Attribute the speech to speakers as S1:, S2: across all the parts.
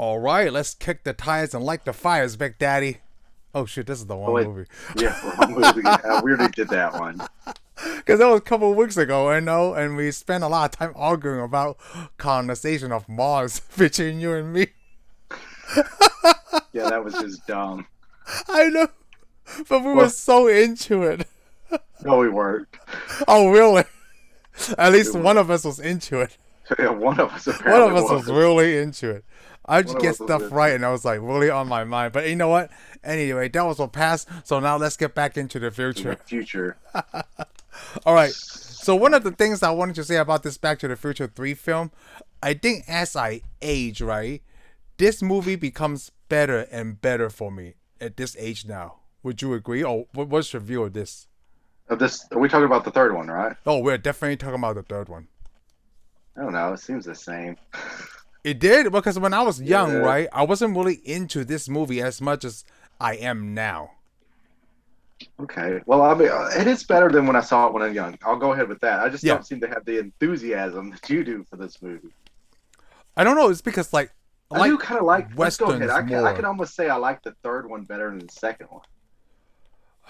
S1: All right, let's kick the tires and light the fires, Big Daddy. Oh shit, this is the wrong movie.
S2: Yeah, wrong movie. We already did that one.
S1: Because that was a couple of weeks ago, and we spent a lot of time arguing about colonization of Mars between you and me.
S2: Yeah, that was just dumb.
S1: I know, but we were so into it.
S2: No, we weren't.
S1: Oh, really? At least one of us was into it.
S2: Yeah, one of us
S1: One
S2: apparently
S1: of us was really into it. I just
S2: One of
S1: get
S2: us was
S1: stuff
S2: into
S1: right, and I was like really on my mind. But you know what? Anyway, that was a past. So now let's get back into the
S2: in
S1: future.
S2: the future.
S1: All right. So one of the things I wanted to say about this Back to the Future 3 film, I think as I age, right, this movie becomes better and better for me at this age now. Would you agree? Or what's your view of this?
S2: Are we talking about the third one, right?
S1: Oh, we're definitely talking about the third one.
S2: I don't know. It seems the same.
S1: It did, because when I was young,
S2: Yeah.
S1: right, I wasn't really into this movie as much as I am now.
S2: Okay. Well, I mean, it is better than when I saw it when I was young. I'll go ahead with that. I just
S1: Yeah.
S2: don't seem to have the enthusiasm that you do for this movie.
S1: I don't know. It's because like
S2: I do kind of like. Let's go ahead.
S1: westerns
S2: I
S1: more.
S2: can almost say I like the third one better than the second one,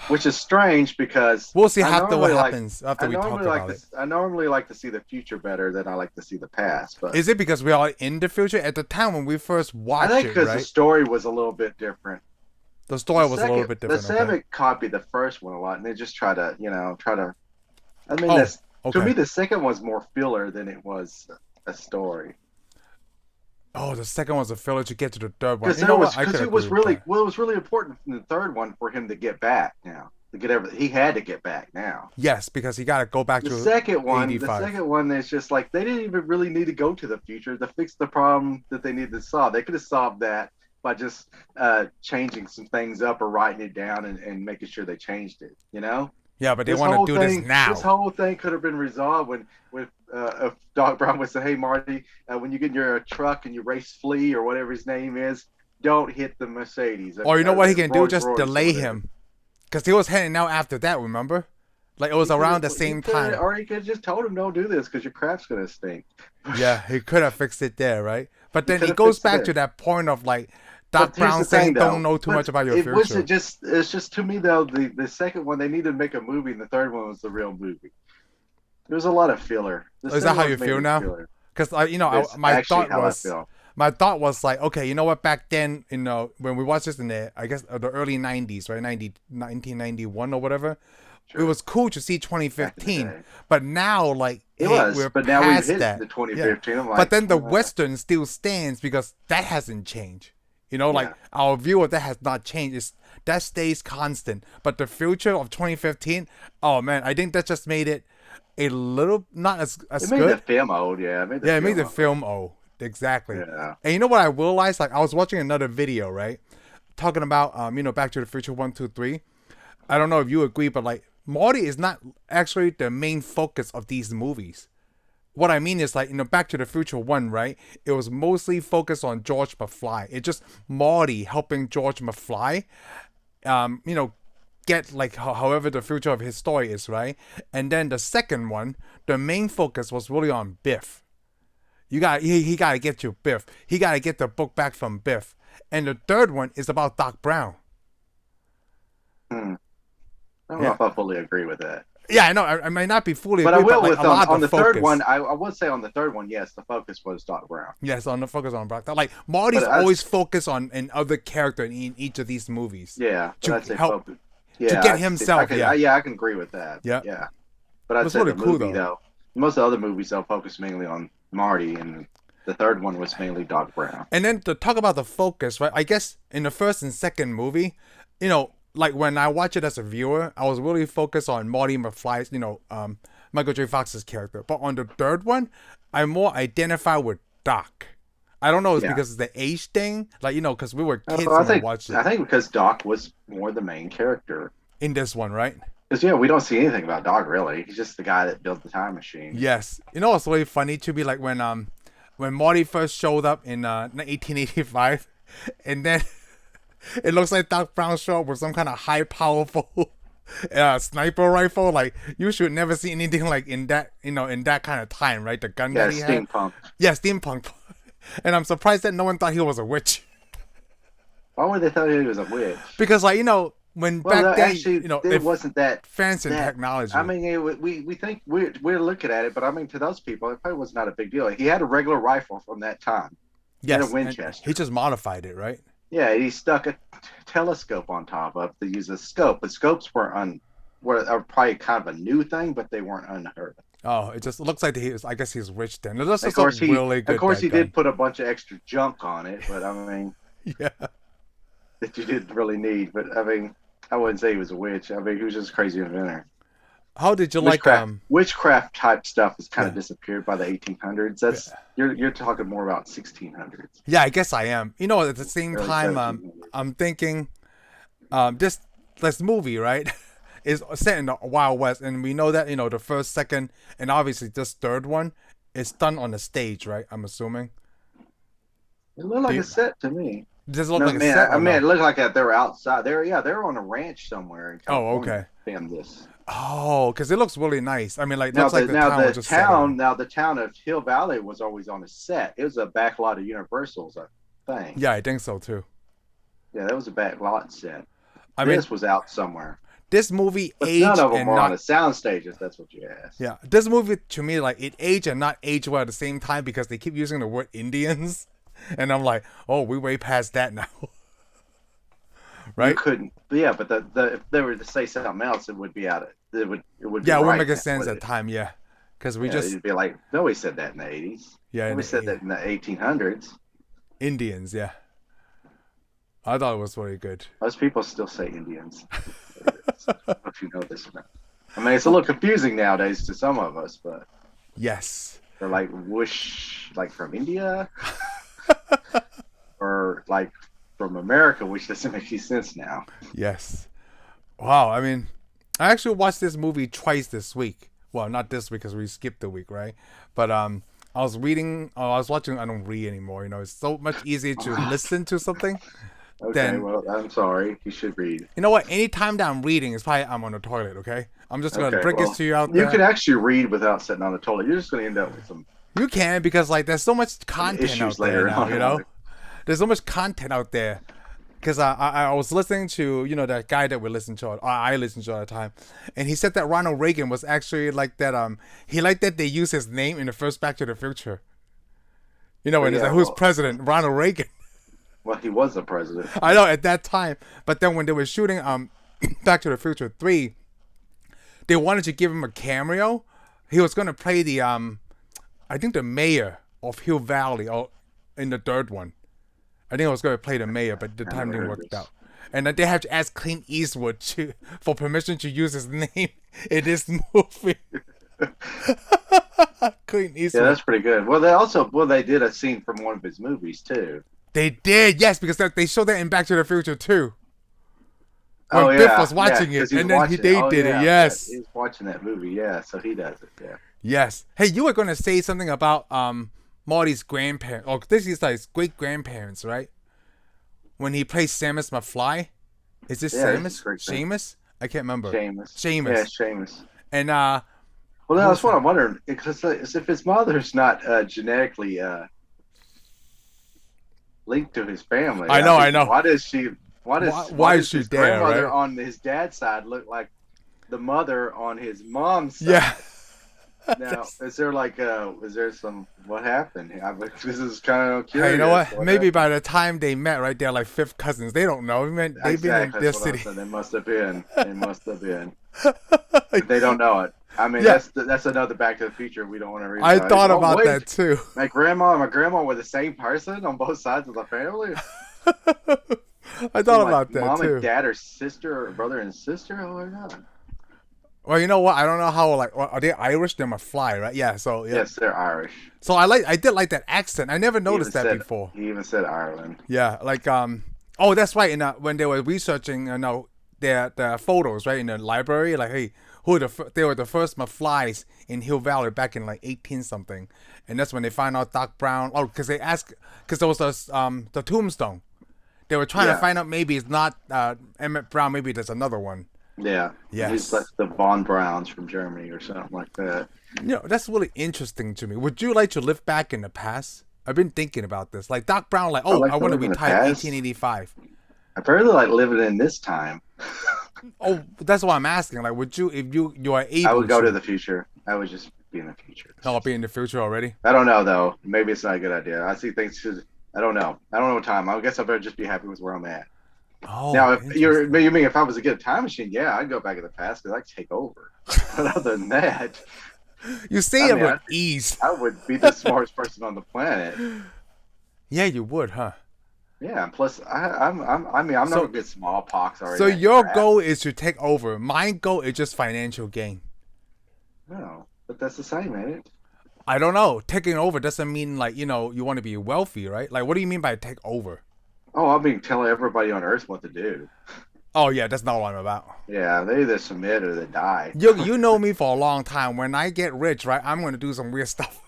S2: which is strange because
S1: We'll see
S2: I
S1: after what
S2: normally like-
S1: happens after
S2: I
S1: we talk
S2: normally like
S1: about it.
S2: I normally like to see the future better than I like to see the past. But
S1: Is it because we are in the future? At the time when we first
S2: I
S1: watched
S2: think
S1: it,
S2: because
S1: right?
S2: the story was a little bit different.
S1: The story
S2: The
S1: was a little bit different.
S2: The
S1: Okay.
S2: Samick copied the first one a lot, and they just try to. I mean,
S1: Oh,
S2: that's
S1: okay.
S2: to me the second one's more filler than it was a story.
S1: Oh, the second one's a filler to get to the third one.
S2: Because
S1: You know what? I could
S2: it was
S1: agree with
S2: really
S1: that.
S2: it was really important in the third one for him to get back now. To get everything, he had to get back now.
S1: Yes, because you got to go back
S2: The
S1: to
S2: second one,
S1: 85.
S2: is just like they didn't even really need to go to the future to fix the problem that they needed to solve. They could have solved that by just changing some things up or writing it down and making sure they changed it. You know,
S1: Yeah, but they
S2: this
S1: want
S2: whole
S1: to do
S2: thing,
S1: this now.
S2: this whole thing could have been resolved if Doc Brown would say, "Hey, Marty, when you get in your truck and you race Flea or whatever his name is, don't hit the Mercedes."
S1: Or you know what he can do?
S2: Rolls
S1: Just
S2: Royce or
S1: delay
S2: whatever.
S1: him. Because he was heading out after that, remember? Like it was
S2: He
S1: around the
S2: could've-
S1: same
S2: he could've-
S1: time.
S2: Or he could have just told him, "Don't do this because your crap's gonna stink."
S1: Yeah, he could have fixed it there, right? But then
S2: could
S1: it
S2: have
S1: goes
S2: fixed it
S1: back
S2: there.
S1: to that point of like
S2: But
S1: Doc
S2: here's
S1: Brown
S2: the
S1: saying,
S2: thing, though.
S1: "Don't know too
S2: But
S1: much about your
S2: it was
S1: future."
S2: it's just to me though the second one they needed to make a movie and the third one was the real movie. There was a lot of filler. The
S1: Is that
S2: second
S1: how
S2: one
S1: you
S2: was
S1: feel
S2: mainly
S1: now?
S2: filler.
S1: Because
S2: That's
S1: my
S2: actually
S1: thought
S2: how I
S1: was
S2: feel.
S1: like, okay, you know what? Back then, when we watched this in the early 90s, right, 1991 or whatever,
S2: Sure.
S1: it was cool to see
S2: Back in the
S1: 2015.
S2: day.
S1: But now, like,
S2: It
S1: hey,
S2: was,
S1: we're
S2: but now we've
S1: past
S2: hit
S1: that.
S2: the
S1: Yeah.
S2: 2015. I'm like,
S1: But then the Western still stands because that hasn't changed. Like
S2: Yeah.
S1: our view of that has not changed. That stays constant. But the future of 2015, oh man, I think that just made it a little not as
S2: it made
S1: good.
S2: the film old. Yeah, it made the
S1: Yeah, it
S2: film
S1: made the
S2: old.
S1: film exactly.
S2: Yeah.
S1: And you know what I realized? Like I was watching another video, right? Talking about Back to the Future 1, 2, 3. I don't know if you agree, but like Marty is not actually the main focus of these movies. What I mean is like, Back to the Future 1, right? It was mostly focused on George McFly. It's just Marty helping George McFly, get like however the future of his story is, right? And then the second one, the main focus was really on Biff. He got to get to Biff. He got to get the book back from Biff. And the third one is about Doc Brown.
S2: I don't know
S1: Yeah.
S2: if I fully agree with that.
S1: Yeah, I know. I might not be fully
S2: But I
S1: agree,
S2: will
S1: but like
S2: with
S1: a lot
S2: on
S1: of
S2: the
S1: focus.
S2: third one. I would say on the third one, yes, the focus was Doc Brown.
S1: Yes, on the focus on Brock. Like Marty's
S2: But
S1: always focused on an other character in each of these movies.
S2: Yeah, but
S1: To
S2: I'd say
S1: help-
S2: focus. Yeah,
S1: get
S2: I'd say-
S1: himself,
S2: I can,
S1: yeah.
S2: I can agree with that.
S1: Yeah.
S2: yeah. But I'd
S1: It's
S2: say
S1: really
S2: the
S1: cool,
S2: movie
S1: though.
S2: most of the other movies they'll focus mainly on Marty, and the third one was mainly Doc Brown.
S1: And then to talk about the focus, right? I guess in the first and second movie, like when I watch it as a viewer, I was really focused on Marty McFly's, Michael J. Fox's character. But on the third one, I more identify with Doc. I don't know, it's
S2: Yeah.
S1: because it's the age thing, like because we were kids
S2: I
S1: when we
S2: think
S1: watched it
S2: I think because Doc was more the main character.
S1: in this one, right?
S2: Because we don't see anything about Doc really. He's just the guy that built the time machine.
S1: Yes. What's really funny to me, like when Marty first showed up in 1885, and then it looks like Doc Brown showed up with some kind of high powerful sniper rifle. Like you should never see anything like in that in that kind of time, right? The gun
S2: Yeah,
S1: that he had.
S2: steampunk.
S1: Yeah, steampunk. And I'm surprised that no one thought he was a witch.
S2: Why would they thought he was a witch?
S1: Because, like, when
S2: Well, no,
S1: back then,
S2: actually, it wasn't that
S1: fancy
S2: that.
S1: technology.
S2: I mean, we think we're looking at it, but I mean, to those people, it probably was not a big deal. He had a regular rifle from that time.
S1: Yes,
S2: and a Winchester.
S1: He just modified it, right?
S2: Yeah, he stuck a telescope on top of to use a scope. But scopes were probably kind of a new thing, but they weren't unheard of.
S1: Oh, it just looks like I guess he's rich then. It looks
S2: of course,
S1: really good.
S2: Of course, he did put a bunch of extra junk on it, but I mean,
S1: yeah,
S2: that you didn't really need. But I mean, I wouldn't say he was a witch. I mean, he was just a crazy inventor.
S1: How did you
S2: witchcraft type stuff has kind of disappeared by the 1800s? That's you're talking more about 1600s.
S1: Yeah, I guess I am. At the same time, I'm thinking, this movie, right, is set in the Wild West, and we know that the first, second, and obviously this third one is done on the stage, right? I'm assuming.
S2: It looked like a set to me.
S1: Does it look like a set?
S2: I mean, it looked like they were outside. They were on a ranch somewhere in California.
S1: Oh, okay.
S2: Filmed this.
S1: Oh, because it looks really nice. I mean, like,
S2: now
S1: looks like the town was just set on.
S2: Now the town of Hill Valley was always on a set. It was a back lot of Universal's thing.
S1: Yeah, I think so too.
S2: Yeah, that was a back lot set.
S1: This
S2: was out somewhere.
S1: This movie
S2: but
S1: aged
S2: none of them
S1: and
S2: were
S1: not
S2: on a soundstage, if that's what you asked.
S1: Yeah, this movie to me, like, it aged and not aged well at the same time because they keep using the word Indians, and I'm like, oh, we're way past that now. Right?
S2: You couldn't. Yeah, but if they were to say something else, it would be out of it would.
S1: Yeah, it wouldn't make sense at the time. Yeah, because
S2: it'd be like nobody said that in the 80s.
S1: Yeah,
S2: nobody said that in the 1800s.
S1: Indians, yeah. I thought it was very good.
S2: Most people still say Indians. If you know this, I mean, it's a little confusing nowadays to some of us, but
S1: yes,
S2: they're like whoosh, like from India, or like from America, which doesn't make any sense now.
S1: Yes. Wow. I mean, I actually watched this movie twice this week. Well, not this week because we skipped the week, right? But I was watching. I don't read anymore. It's so much easier to listen to something.
S2: Okay, well, I'm sorry. You should read.
S1: You know what? Anytime that I'm reading, it's probably I'm on the toilet, okay? I'm just going to bring this to you out there.
S2: You can actually read without sitting on the toilet. You're just going to end up with some...
S1: You can, because, like, there's so much content out there now, There's so much content out there. Because I was listening to, that guy that we listened to, or I listened to all the time, and he said that Ronald Reagan was actually like that, he liked that they used his name in the first Back to the Future. When it's like, who's president? Ronald Reagan.
S2: Well, he was the president.
S1: I know, at that time. But then when they were shooting Back to the Future 3, they wanted to give him a cameo. He was going to play the, I think the mayor of Hill Valley in the third one. I think I was going to play the mayor, but the time didn't work out. And then they had to ask Clint Eastwood for permission to use his name in this movie. Clint Eastwood.
S2: Yeah, that's pretty good. Well, they did a scene from one of his movies, too.
S1: They did, yes, because they showed that in Back to the Future too. When Biff was watching it, and then they did it. Yes,
S2: he was watching that movie. Yeah, so he does it. Yeah.
S1: Yes. Hey, you were going to say something about Marty's grandparents. Oh, this is like his great grandparents, right? When he plays Seamus McFly, is this Seamus? Seamus? I can't remember.
S2: Seamus.
S1: Yeah,
S2: Seamus.
S1: And
S2: well, that's what I'm wondering, because if his mother's not genetically linked to his family.
S1: I know.
S2: Why is she
S1: his grandmother
S2: on his dad's side look like the mother on his mom's side?
S1: Yeah.
S2: Now, is there some, what happened? This is kind of curious.
S1: Hey, you know what? Maybe by the time they met, right, they're like fifth cousins. They don't know. They've been in their city.
S2: They must have been. They don't know it. I mean, that's another Back to the Future we don't want to read.
S1: I thought about that too.
S2: My grandma and my grandma were the same person on both sides of the family.
S1: I thought about that
S2: mom
S1: too.
S2: Mom and dad or sister or brother and sister? Oh my god.
S1: Well, you know what? I don't know how, like, are they Irish? They're McFly, right? Yeah. So yeah.
S2: Yes, they're Irish.
S1: So I did like that accent. I never noticed that before.
S2: He even said Ireland.
S1: Yeah, like oh, that's right. When they were researching, their photos, right, in the library, like, hey, they were the first McFlys in Hill Valley back in like 18 something, and that's when they find out Doc Brown. Oh, because there was the tombstone. They were trying to find out maybe it's not Emmett Brown, maybe there's another one.
S2: Yeah.
S1: Yes.
S2: He's like the Von Browns from Germany or something like that.
S1: That's really interesting to me. Would you like to live back in the past? I've been thinking about this. Like Doc Brown, like,
S2: I
S1: oh,
S2: like
S1: I
S2: to
S1: want to
S2: live in the
S1: retire
S2: past.
S1: 1885.
S2: I barely like living in this time.
S1: Oh, that's what I'm asking. Like, would you, if you are
S2: I
S1: able
S2: would go to
S1: to,
S2: the future. I would just be in the future.
S1: I'll be in the future already?
S2: I don't know though. Maybe it's not a good idea. I see things should. I don't know. I don't know what time. I guess I better just be happy with where I'm at.
S1: Oh,
S2: Now, if
S1: interesting.
S2: you mean if I was to get a time machine, yeah, I'd go back in the past because I could take over. But other than that,
S1: You say
S2: I
S1: it
S2: mean,
S1: with ease.
S2: I would be the smartest person on the planet.
S1: Yeah, you would, huh?
S2: Yeah. And plus, I mean, I'm not
S1: So,
S2: gonna get smallpox or
S1: so
S2: any of that
S1: your
S2: crap.
S1: goal is to take over. My goal is just financial gain.
S2: No, but that's the same, ain't it?
S1: I don't know. Taking over doesn't mean like, you want to be wealthy, right? Like, what do you mean by take over?
S2: Oh, I mean, telling everybody on Earth what to do.
S1: Oh, yeah, that's not what I'm about.
S2: Yeah, they either submit or they die.
S1: You know me for a long time. When I get rich, right, I'm going to do some weird stuff.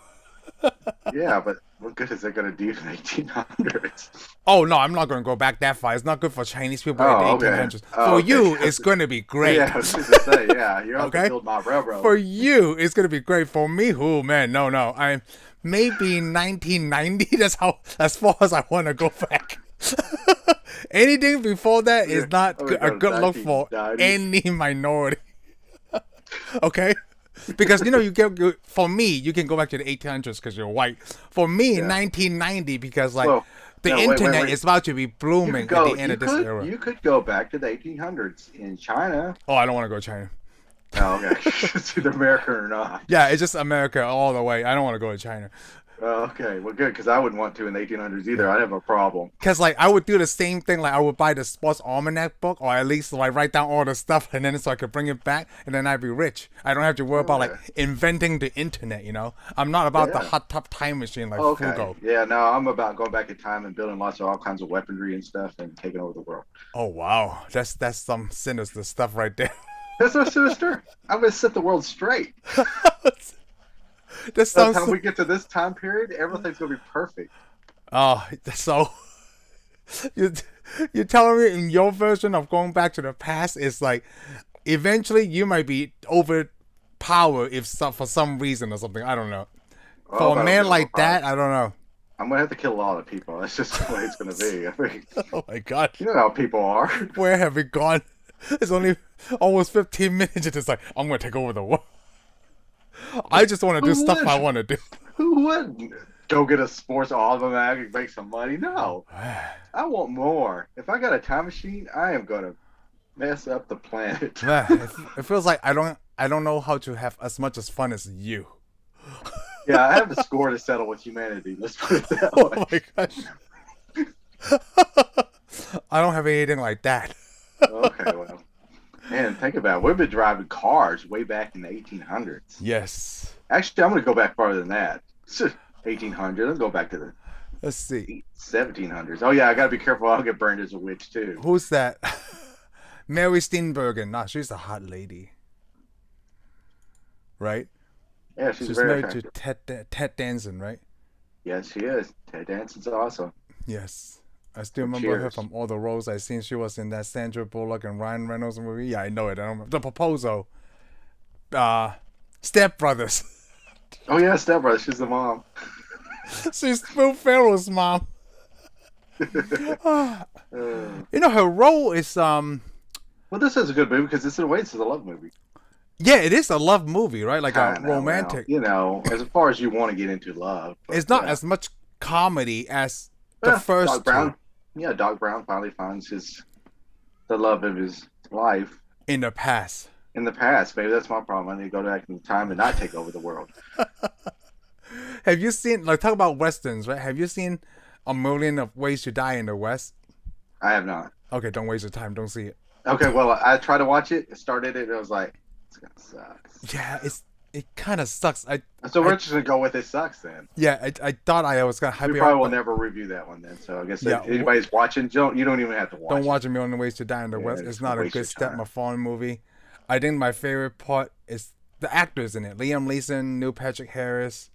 S2: Yeah, but what good is that gonna do in the 1800s?
S1: Oh, no, I'm not going to go back that far. It's not good for Chinese people in the
S2: Oh, okay.
S1: 1800s.
S2: Oh,
S1: For
S2: okay.
S1: you, it's going to be great.
S2: Yeah, I was just gonna say, yeah, you're out to
S1: Okay?
S2: build my railroad.
S1: For you, it's going to be great. For me, oh, man, no. I'm maybe 1990. That's as far as I want to go back. Anything before that is not
S2: I'm gonna
S1: a
S2: go to
S1: good look for
S2: 1990s.
S1: any minority. Okay? Because for me, you can go back to the 1800s because you're white. For me,
S2: Yeah.
S1: 1990 because like
S2: Well,
S1: the
S2: no,
S1: internet
S2: wait.
S1: is about to be
S2: You
S1: blooming
S2: could
S1: at
S2: go.
S1: the end
S2: You
S1: of this
S2: could.
S1: era.
S2: You could go back to the 1800s in China.
S1: Oh, I don't want to go to China.
S2: Oh, okay. It's either America or not.
S1: Yeah, it's just America all the way. I don't want to go to China.
S2: Okay, well, good, because I wouldn't want to in the 1800s either. I'd have a problem.
S1: Because like I would do the same thing. Like I would buy the sports almanac book, or at least like write down all the stuff, and then so I could bring it back, and then I'd be rich. I don't have to worry about like
S2: Yeah.
S1: inventing the internet. I'm not about the
S2: Yeah.
S1: hot tub time machine like
S2: Okay.
S1: Fugo.
S2: Yeah, no, I'm about going back in time and building lots of all kinds of weaponry and stuff and taking over the world.
S1: Oh wow, that's some sinister stuff right there.
S2: That's so sinister. I'm gonna set the world straight.
S1: That
S2: By the
S1: sounds.
S2: time we get to this time period, everything's gonna be perfect.
S1: Oh, so you you're telling me in your version of going back to the past is like eventually you might be overpowered if for some reason or something. I don't know.
S2: Oh,
S1: For a
S2: but I'm
S1: man
S2: gonna
S1: like
S2: go far.
S1: that, I don't know.
S2: I'm gonna have to kill a lot of people. That's just the way it's gonna be. I mean,
S1: Oh my god,
S2: you know how people are.
S1: where have we gone? It's only almost 15 minutes. It's like I'm gonna take over the world. I just want to do
S2: Who
S1: stuff
S2: would?
S1: I want to do.
S2: Who wouldn't go get a sports almanac and make some money? No, I want more. If I got a time machine, I am gonna mess up the planet.
S1: Man, it feels like I don't know how to have as much as fun as you.
S2: Yeah, I have a score to settle with humanity. Let's put it that
S1: Oh
S2: way.
S1: my gosh. I don't have anything like that.
S2: Okay, well, man, think about it. We've been driving cars way back in the 1800s.
S1: Yes.
S2: Actually, I'm gonna go back farther than that. 1800. Let's go back to the
S1: Let's see.
S2: 1700s. Oh yeah, I gotta be careful. I'll get burned as a witch too.
S1: Who's that? Mary Steenburgen. Nah, she's a hot lady. Right?
S2: Yeah, she's
S1: She's
S2: very
S1: married to
S2: attractive.
S1: Ted Danson, right?
S2: Yes, she is. Ted Danson's awesome.
S1: Yes. I still
S2: From
S1: remember her
S2: Cheers.
S1: from all the roles I've seen. She was in that Sandra Bullock and Ryan Reynolds movie. Yeah, I know it. I don't remember. The Proposal. Step Brothers.
S2: Oh yeah, Step Brother. She's the mom.
S1: She's Will Ferrell's mom.
S2: Uh,
S1: Her role is
S2: well, this is a good movie because it's in a way it's a love movie.
S1: yeah, it is a love movie, right? Like a
S2: Kinda,
S1: romantic.
S2: well, you know, as far as you want to get into love. But,
S1: It's not
S2: yeah.
S1: as much comedy as the
S2: Yeah,
S1: first
S2: Doc Brown.
S1: two
S2: Yeah, Doc Brown finally finds the love of his life
S1: in the past.
S2: in the past. Maybe that's my problem. I need to go back in time and not take over the world.
S1: Have you seen, like, talk about westerns, right? Have you seen A Million of Ways to Die in the West?
S2: I have not.
S1: Okay, don't waste your time. Don't see it.
S2: Okay, well, I tried to watch it, started it, and I was like, it's gonna suck.
S1: Yeah, it kind of sucks.
S2: So we're just gonna go with it sucks then.
S1: I thought I was gonna hype
S2: We
S1: you
S2: probably
S1: up,
S2: will
S1: but
S2: never review that one then. So I guess
S1: Yeah,
S2: if anybody's watching, you don't even have to watch.
S1: don't
S2: it.
S1: watch A Million Ways to Die in the
S2: Yeah,
S1: West.
S2: it's
S1: It's
S2: gonna
S1: not a
S2: waste
S1: good
S2: your
S1: Step
S2: time.
S1: McFarlane movie. I think my favorite part is the actors in it: Liam Neeson, Neil Patrick Harris.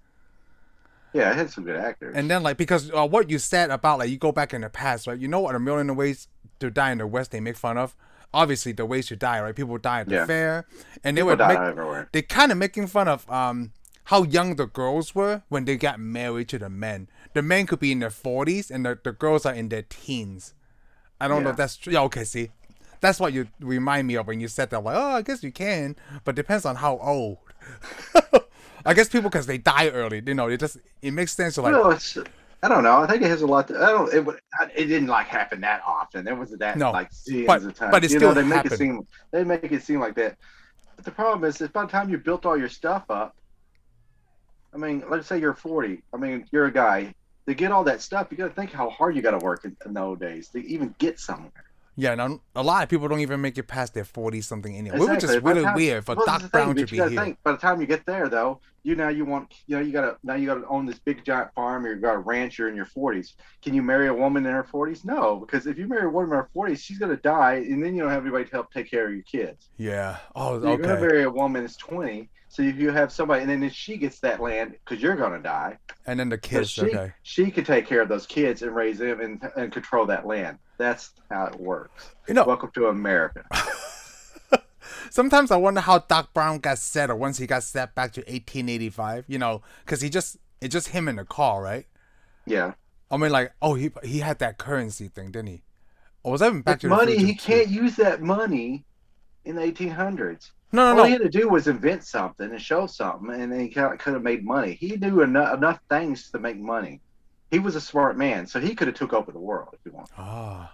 S2: Yeah, it had some good actors.
S1: And then, like, because what you said about, like, you go back in the past, right? You know what A Million Ways to Die in the West they make fun of? Obviously, the ways to die, right? People die at the
S2: Yeah.
S1: fair. And
S2: People
S1: they
S2: die
S1: would
S2: everywhere.
S1: they kind of making fun of how young the girls were when they got married to the men. The men could be in their 40s and the girls are in their teens. I don't know if that's true. Yeah, okay, see. That's what you remind me of when you said that. Like, oh, I guess you can, but depends on how old. I guess people, because they die early, you know, it makes sense to like.
S2: Well, I don't know. I think it has a lot. I don't. It didn't like happen that often. It wasn't that
S1: No,
S2: like zillions of times.
S1: but it still
S2: they
S1: happened.
S2: they make it seem like that. But the problem is by the time you built all your stuff up, I mean, let's say you're 40. I mean, you're a guy. To get all that stuff, you got to think how hard you got to work in nowadays to even get somewhere.
S1: Yeah, no, a lot of people don't even make it past their 40 something anyway.
S2: Exactly.
S1: Which is really weird for Doc Brown to be here.
S2: Think, by the time you get there, though, you gotta own this big giant farm, or you got a ranch. You're in your 40s. Can you marry a woman in her 40s? No, because if you marry a woman in her 40s, she's gonna die, and then you don't have anybody to help take care of your kids.
S1: Yeah. Oh,
S2: so you're gonna marry a woman that's 20. So if you have somebody, and then if she gets that land, because you're gonna die,
S1: and then the kids,
S2: she can take care of those kids and raise them and control that land. That's how it works. Welcome to America.
S1: Sometimes I wonder how Doc Brown got set, or once he got set back to 1885. You know, because it's just him in the car, right?
S2: Yeah.
S1: I mean, like, oh, he had that currency thing, didn't he? Or was that even back to
S2: money?
S1: The Future?
S2: He can't use that money in the 1800s.
S1: No.
S2: All he had to do was invent something and show something, and then he could have made money. He knew enough things to make money. He was a smart man, so he could have took over the world if he wanted.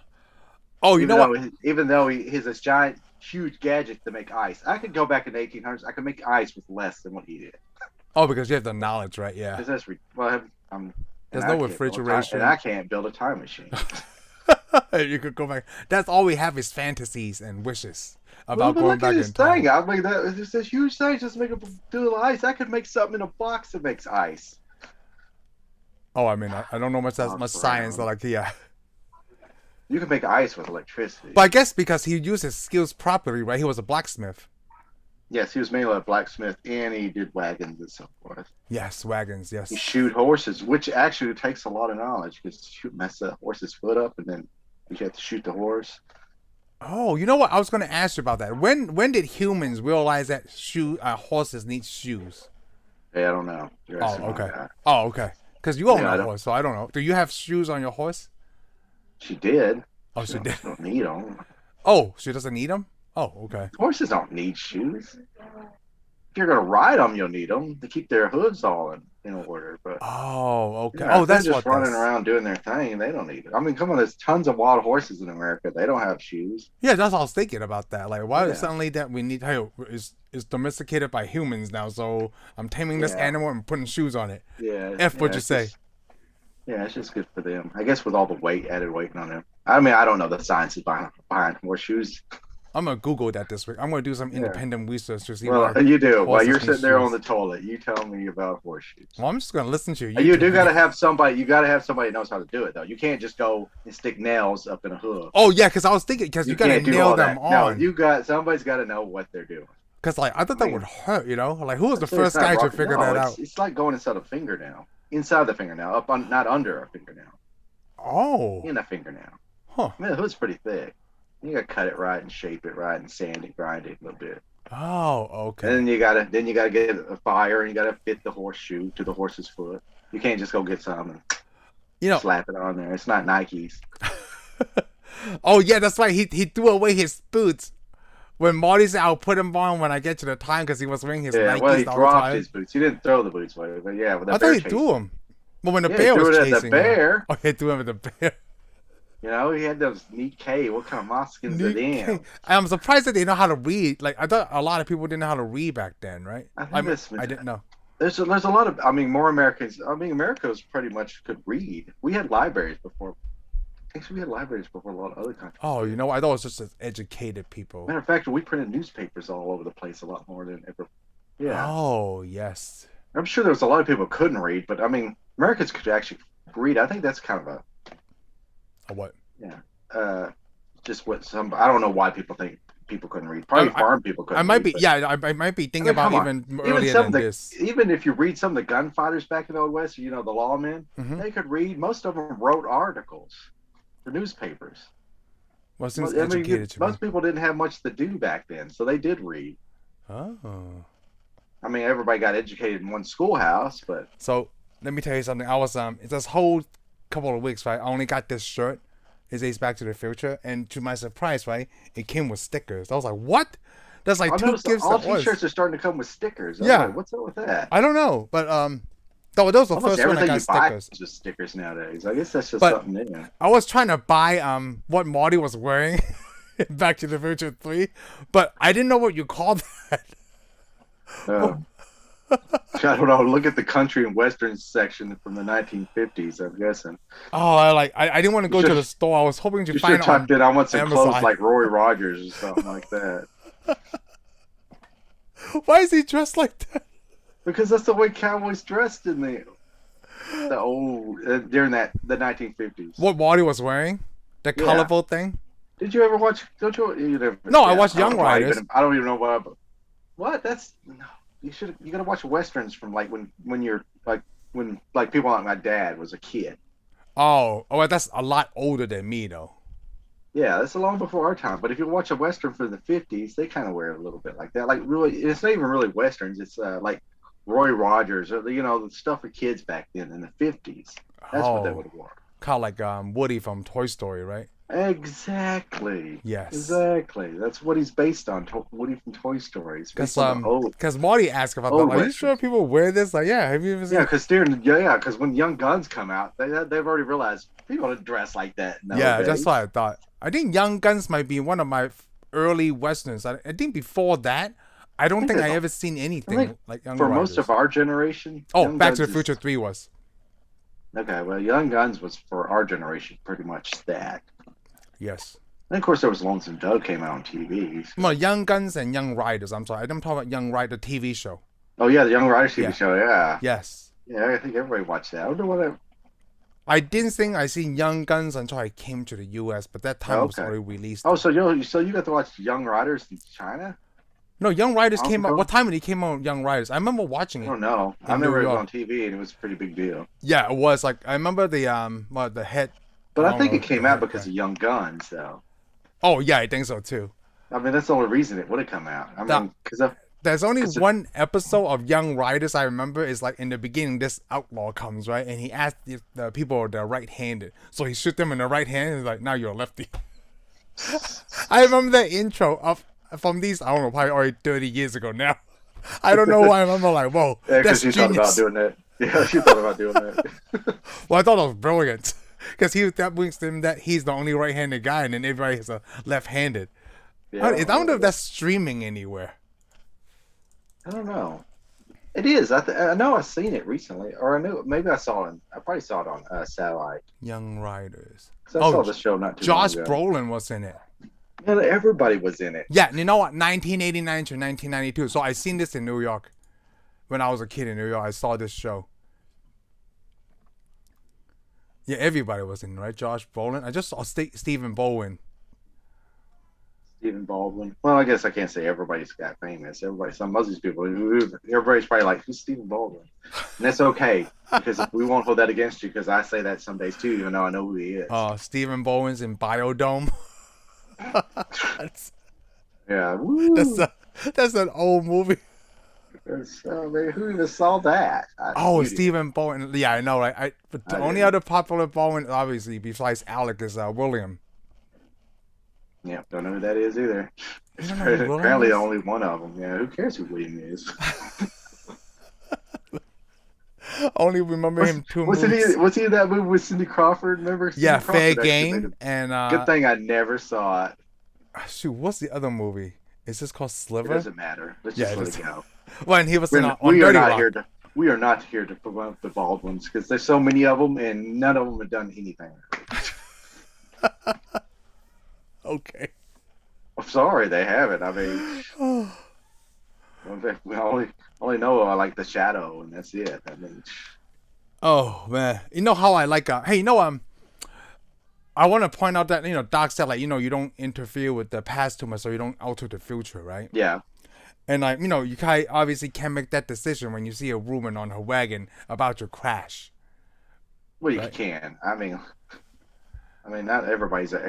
S1: Oh, you know what?
S2: Even though he has this giant, huge gadget to make ice, I could go back in the 1800s. I could make ice with less than what he did.
S1: Oh, because you have the knowledge, right? Yeah.
S2: Because
S1: there's no refrigeration,
S2: and I can't build a time machine.
S1: You could go back. That's all we have is fantasies and wishes about going back in time.
S2: Thing. I mean, it's this huge thing. Just make do the ice. I could make something in a box that makes ice.
S1: Oh, I mean, I don't know much science, but like, yeah.
S2: You can make ice with electricity.
S1: But I guess because he used his skills properly, right? He was a blacksmith. Yes,
S2: he was mainly a blacksmith, and he did wagons and so forth.
S1: Yes, wagons, yes.
S2: He shoot horses, which actually takes a lot of knowledge, because you mess the horse's foot up, and then you have to shoot the horse.
S1: Oh, you know what? I was going to ask you about that. When did humans realize that horses need shoes?
S2: Yeah, I don't know.
S1: Oh, okay. Because you own a horse, so I don't know. Do you have shoes on your horse?
S2: She did.
S1: Oh, she did.
S2: She don't need them.
S1: Oh, she doesn't need them? Oh, okay.
S2: Horses don't need shoes. If you're going to ride them, you'll need them to keep their hooves all in order. But
S1: okay.
S2: That's just running around doing their thing. They don't need it. I mean, come on, there's tons of wild horses in America. They don't have shoes.
S1: Yeah, that's what I was thinking about that. Like, why suddenly that we need? Hey, it's domesticated by humans now, so I'm taming this animal and putting shoes on it.
S2: Yeah.
S1: What'd you say?
S2: It's just good for them. I guess with all the added weight on them. I mean, I don't know the science behind horseshoes.
S1: I'm gonna Google that this week. I'm gonna do some independent research to see.
S2: Well, you do. While you're sitting there on the toilet, you tell me about horseshoes.
S1: Well, I'm just gonna listen to you.
S2: You do gotta have somebody. You gotta have somebody that knows how to do it, though. You can't just go and stick nails up in a hoof.
S1: Oh yeah, because I was thinking you gotta nail them on.
S2: No, somebody's gotta know what they're doing.
S1: Because I thought that would hurt. You know, like who was the first guy to figure that out?
S2: It's like going inside the fingernail, not under a fingernail.
S1: Oh.
S2: In a fingernail.
S1: Huh.
S2: I mean, the hood's pretty thick. You gotta cut it right and shape it right and sand it, grind it a little bit.
S1: Oh, okay.
S2: And then you gotta get a fire and you gotta fit the horseshoe to the horse's foot. You can't just go get some and slap it on there. It's not Nikes.
S1: Oh yeah, that's right. He threw away his boots. When Marty said, "I'll put him on when I get to the time," because he was wearing his Nikes
S2: well, he dropped his boots. He didn't throw the boots away, but yeah.
S1: I thought he threw them. But when the bear was chasing
S2: him.
S1: Oh, he threw him at the bear.
S2: You know, he had those neat K. What kind of moccasins are them?
S1: I'm surprised that they know how to read. Like, I thought a lot of people didn't know how to read back then, right? I didn't know.
S2: There's a lot of, more Americans. America was pretty much could read. We had libraries before. Actually, we had libraries before a lot of other countries.
S1: Oh, you know, I thought it was just educated people.
S2: Matter of fact, we printed newspapers all over the place a lot more than ever. Yeah.
S1: Oh, yes.
S2: I'm sure there was a lot of people who couldn't read, but Americans could actually read. I think that's kind of
S1: a what?
S2: Yeah. Just what I don't know why people think people couldn't read. Probably farm people couldn't read.
S1: I might be thinking about even earlier than this.
S2: Even if you read some of the gunfighters back in the Old West, the lawmen, they could read. Most of them wrote articles for newspapers.
S1: Well, seems educated to me.
S2: Most people didn't have much to do back then, so they did read.
S1: Oh.
S2: I mean, everybody got educated in one schoolhouse, but
S1: So let me tell you something. I was it's this whole couple of weeks, right? I only got this shirt. It says Back to the Future, and to my surprise, right, it came with stickers. I was like, "What?" There's like
S2: I
S1: two
S2: noticed that
S1: gifts
S2: all
S1: at once.
S2: T-shirts are starting to come with stickers. I was
S1: Yeah,
S2: like, what's up with that?
S1: I don't know, but those were the
S2: Almost
S1: first one I
S2: everything
S1: got
S2: you buy
S1: stickers.
S2: is just stickers nowadays. I guess that's just
S1: But
S2: something new.
S1: I was trying to buy what Marty was wearing in Back to the Future 3, but I didn't know what you called that.
S2: Uh, I don't know. Look at the country and western section from the 1950s. I'm guessing
S1: Oh, I didn't want to
S2: you
S1: go to
S2: should
S1: the store. I was hoping to
S2: you should
S1: find
S2: have
S1: it on
S2: typed in "I want some clothes
S1: Amazon.
S2: like Roy Rogers" or something like that.
S1: Why is he dressed like that?
S2: Because that's the way cowboys dressed in the old during the 1950s.
S1: What Marty was wearing? The
S2: Yeah.
S1: colorful thing?
S2: Did you ever watch? Don't you never?
S1: No, I
S2: Yeah,
S1: watched
S2: I don't
S1: Young
S2: know,
S1: Riders.
S2: I don't even know what. That's no. You gotta watch westerns from like when you're like when like people like my dad was a kid.
S1: Well, that's a lot older than me though.
S2: Yeah, that's long before our time. But if you watch a western from the 50s, they kind of wear a little bit like that. Like really, it's not even really westerns. It's like Roy Rogers or the stuff for kids back then in the 50s. That's what they would
S1: Oh,
S2: have worn.
S1: kind of like Woody from Toy Story, right?
S2: Exactly.
S1: Yes.
S2: Exactly. That's what he's based on. Woody from Toy Story. It's
S1: Cause
S2: based on the
S1: cause Marty asked about that.
S2: old
S1: Are you sure
S2: westerns.
S1: people wear this? Like, yeah. Have you ever
S2: Yeah,
S1: seen?
S2: because when Young Guns come out, they've already realized people don't dress like that
S1: Yeah, that's
S2: nowadays.
S1: what I thought. I think Young Guns might be one of my early westerns. I think before that, I
S2: I
S1: don't
S2: think
S1: think
S2: that's
S1: I
S2: all.
S1: ever seen
S2: I think
S1: anything like Young
S2: for most of
S1: Riders.
S2: our generation,
S1: Oh,
S2: Young
S1: Back to
S2: Guns
S1: the Future
S2: is
S1: 3 was.
S2: okay. Well, Young Guns was for our generation pretty much that.
S1: Yes.
S2: And of course, there was Lonesome Dove came out on TV.
S1: No,
S2: So.
S1: Young Guns and Young Riders. I'm sorry. I'm talking about Young Rider TV show.
S2: Oh yeah, the Young Riders TV
S1: Yeah.
S2: show. Yeah,
S1: Yes.
S2: yeah. I think everybody watched that. I wonder what.
S1: I didn't think I seen Young Guns until I came to the US, but that time was
S2: Okay.
S1: already released.
S2: Oh, so you got to watch Young Riders in China?
S1: No, Young Riders
S2: Hong
S1: came out.
S2: Kong?
S1: What time did he came out? Young Riders. I remember watching
S2: I
S1: it
S2: don't know. I
S1: in New
S2: remember it was
S1: York.
S2: on TV and it was a pretty big deal.
S1: Yeah, it was like I remember the the head.
S2: But
S1: I
S2: I
S1: don't
S2: think it
S1: know the
S2: came out
S1: head
S2: because
S1: guy.
S2: of Young Guns, though.
S1: Oh yeah, I think so too.
S2: I mean, that's the only reason it would have come out. I
S1: The
S2: mean, because
S1: There's only
S2: because
S1: one episode of Young Riders I remember is like in the beginning this outlaw comes, right? And he asks if the people are right-handed. So he shoots them in the right hand and he's like, now you're a lefty. I remember that intro of from these, I don't know, probably already 30 years ago now. I don't know why I remember like, whoa,
S2: yeah,
S1: that's
S2: because you thought about
S1: genius.
S2: doing that. Yeah, she thought about doing that.
S1: Well, I thought it was brilliant. Because that brings him that he's the only right-handed guy and then everybody is a left-handed.
S2: Yeah,
S1: I don't know if that's streaming anywhere.
S2: I don't know. It is. I know I've seen it recently, or I knew maybe I saw it. I probably saw it on satellite.
S1: Young Riders.
S2: Because I saw the show not too
S1: Josh
S2: long ago.
S1: Brolin was in it.
S2: Yeah, everybody was in it.
S1: Yeah, and you know what? 1989 to 1992. So I seen this in New York. When I was a kid in New York, I saw this show. Yeah, everybody was in, right? Josh Brolin. I just saw Stephen Bowen.
S2: Stephen Baldwin. Well, I guess I can't say everybody's got famous. Some of these people, everybody's probably like, "Who's Stephen Baldwin?" And that's okay because we won't hold that against you because I say that some days too, even though I know who he is.
S1: Stephen Bowen's in Biodome. that's
S2: Yeah. Woo.
S1: that's an old movie.
S2: Man, who even saw that?
S1: Oh,
S2: You did.
S1: Stephen Bowen. Yeah, I know, right? But the
S2: I
S1: only
S2: didn't.
S1: other popular Bowen, obviously, besides Alec, is William.
S2: Yeah, don't know who that is either.
S1: You don't know who William
S2: Apparently,
S1: is?
S2: only one of them. Yeah, who cares who William is?
S1: Only remember him two movies.
S2: Was he in that movie with Cindy Crawford? Remember?
S1: Yeah,
S2: Cindy
S1: Fair
S2: Crawford actually made
S1: Game
S2: a
S1: and
S2: good thing I never saw it.
S1: shoot, what's the other movie? Is this called
S2: It
S1: Sliver?
S2: doesn't matter. Let's
S1: Yeah,
S2: just
S1: it
S2: let
S1: is.
S2: it go.
S1: Well, and he was on
S2: We are
S1: Dirty
S2: not
S1: Rock.
S2: here to. We are not here to promote the Baldwins because there's so many of them and none of them have done anything.
S1: Okay.
S2: I'm sorry, they haven't. I mean, we only know like the Shadow and that's it. I mean,
S1: Oh man, you know how I like? Hey, I want to point out that Doc said like you don't interfere with the past too much, so you don't alter the future, right?
S2: yeah.
S1: And like you obviously can't make that decision when you see a woman on her wagon about your crash.
S2: Well, you
S1: Right.
S2: can. I mean, not everybody's an